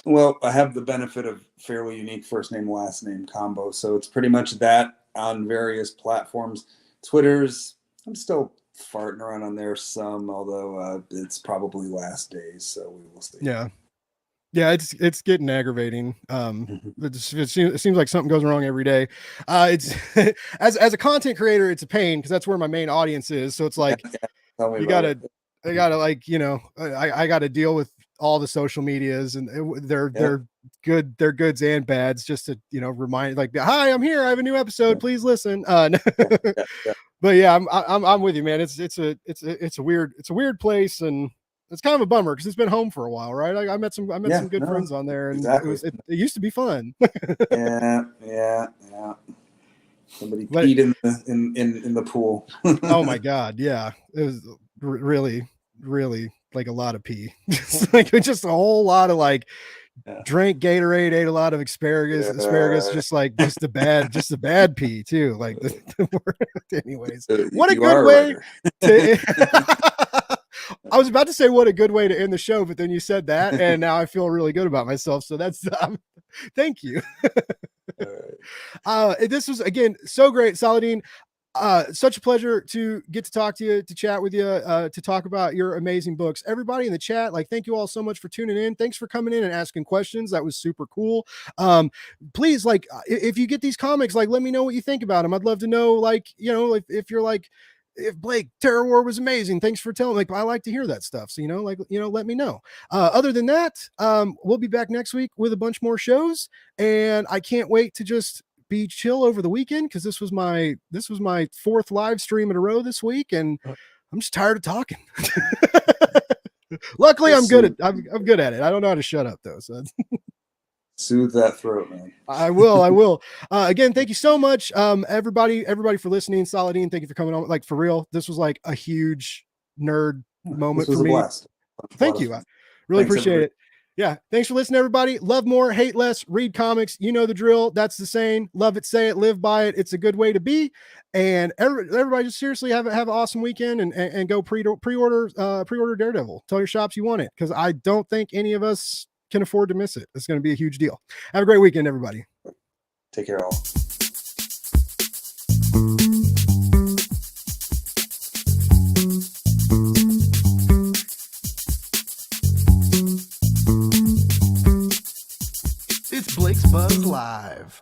Speaker 4: Well, I have the benefit of fairly unique first name, last name combo, so it's pretty much that on various platforms. Twitter's, I'm still farting around on there some, although it's probably last days, so we will see.
Speaker 3: Yeah, it's getting aggravating. It seems like something goes wrong every day. It's as a content creator, it's a pain because that's where my main audience is. So it's like, I gotta deal with all the social medias, and they're goods and bads, just to remind, like, hi, I'm here, I have a new episode, please listen. But yeah, I'm with you, man. It's a weird place, and it's kind of a bummer because it's been home for a while, right? I met some some good friends on there, and
Speaker 4: exactly.
Speaker 3: it used to be fun.
Speaker 4: Yeah. Somebody peed in the pool.
Speaker 3: Oh my God, yeah, it was really like a lot of pee, just a whole lot of like. Drank Gatorade, ate a lot of asparagus, just the bad pee too. Like anyways, what a good way to. I was about to say what a good way to end the show, but then you said that, and now I feel really good about myself. So that's thank you. This was again so great, Saladin. Such a pleasure to get to talk to you, to chat with you, to talk about your amazing books. Everybody in the chat, like, thank you all so much for tuning in. Thanks for coming in and asking questions. That was super cool. Please, like, if you get these comics, like, let me know what you think about them. I'd love to know, like, you know, if you're like, if Blake, Terror War was amazing, thanks for telling. Like, I like to hear that stuff. So, you know, like, you know, let me know. Other than that, we'll be back next week with a bunch more shows, and I can't wait to just be chill over the weekend because this was my 4th live stream in a row this week, and I'm just tired of talking. Luckily, I'm good at it. I don't know how to shut up though. So
Speaker 4: soothe that throat, man.
Speaker 3: I will. Again, thank you so much, everybody for listening. Saladin, thank you for coming on. Like, for real, this was like a huge nerd moment for me.
Speaker 4: Blast.
Speaker 3: Thank you. I really appreciate it. Yeah. Thanks for listening, everybody. Love more, hate less, read comics. You know the drill. That's the saying. Love it, say it, live by it. It's a good way to be. And everybody just seriously have an awesome weekend and go pre-order Daredevil. Tell your shops you want it, because I don't think any of us can afford to miss it. It's going to be a huge deal. Have a great weekend, everybody.
Speaker 4: Take care, all.
Speaker 1: It's Blake's Buzz Live.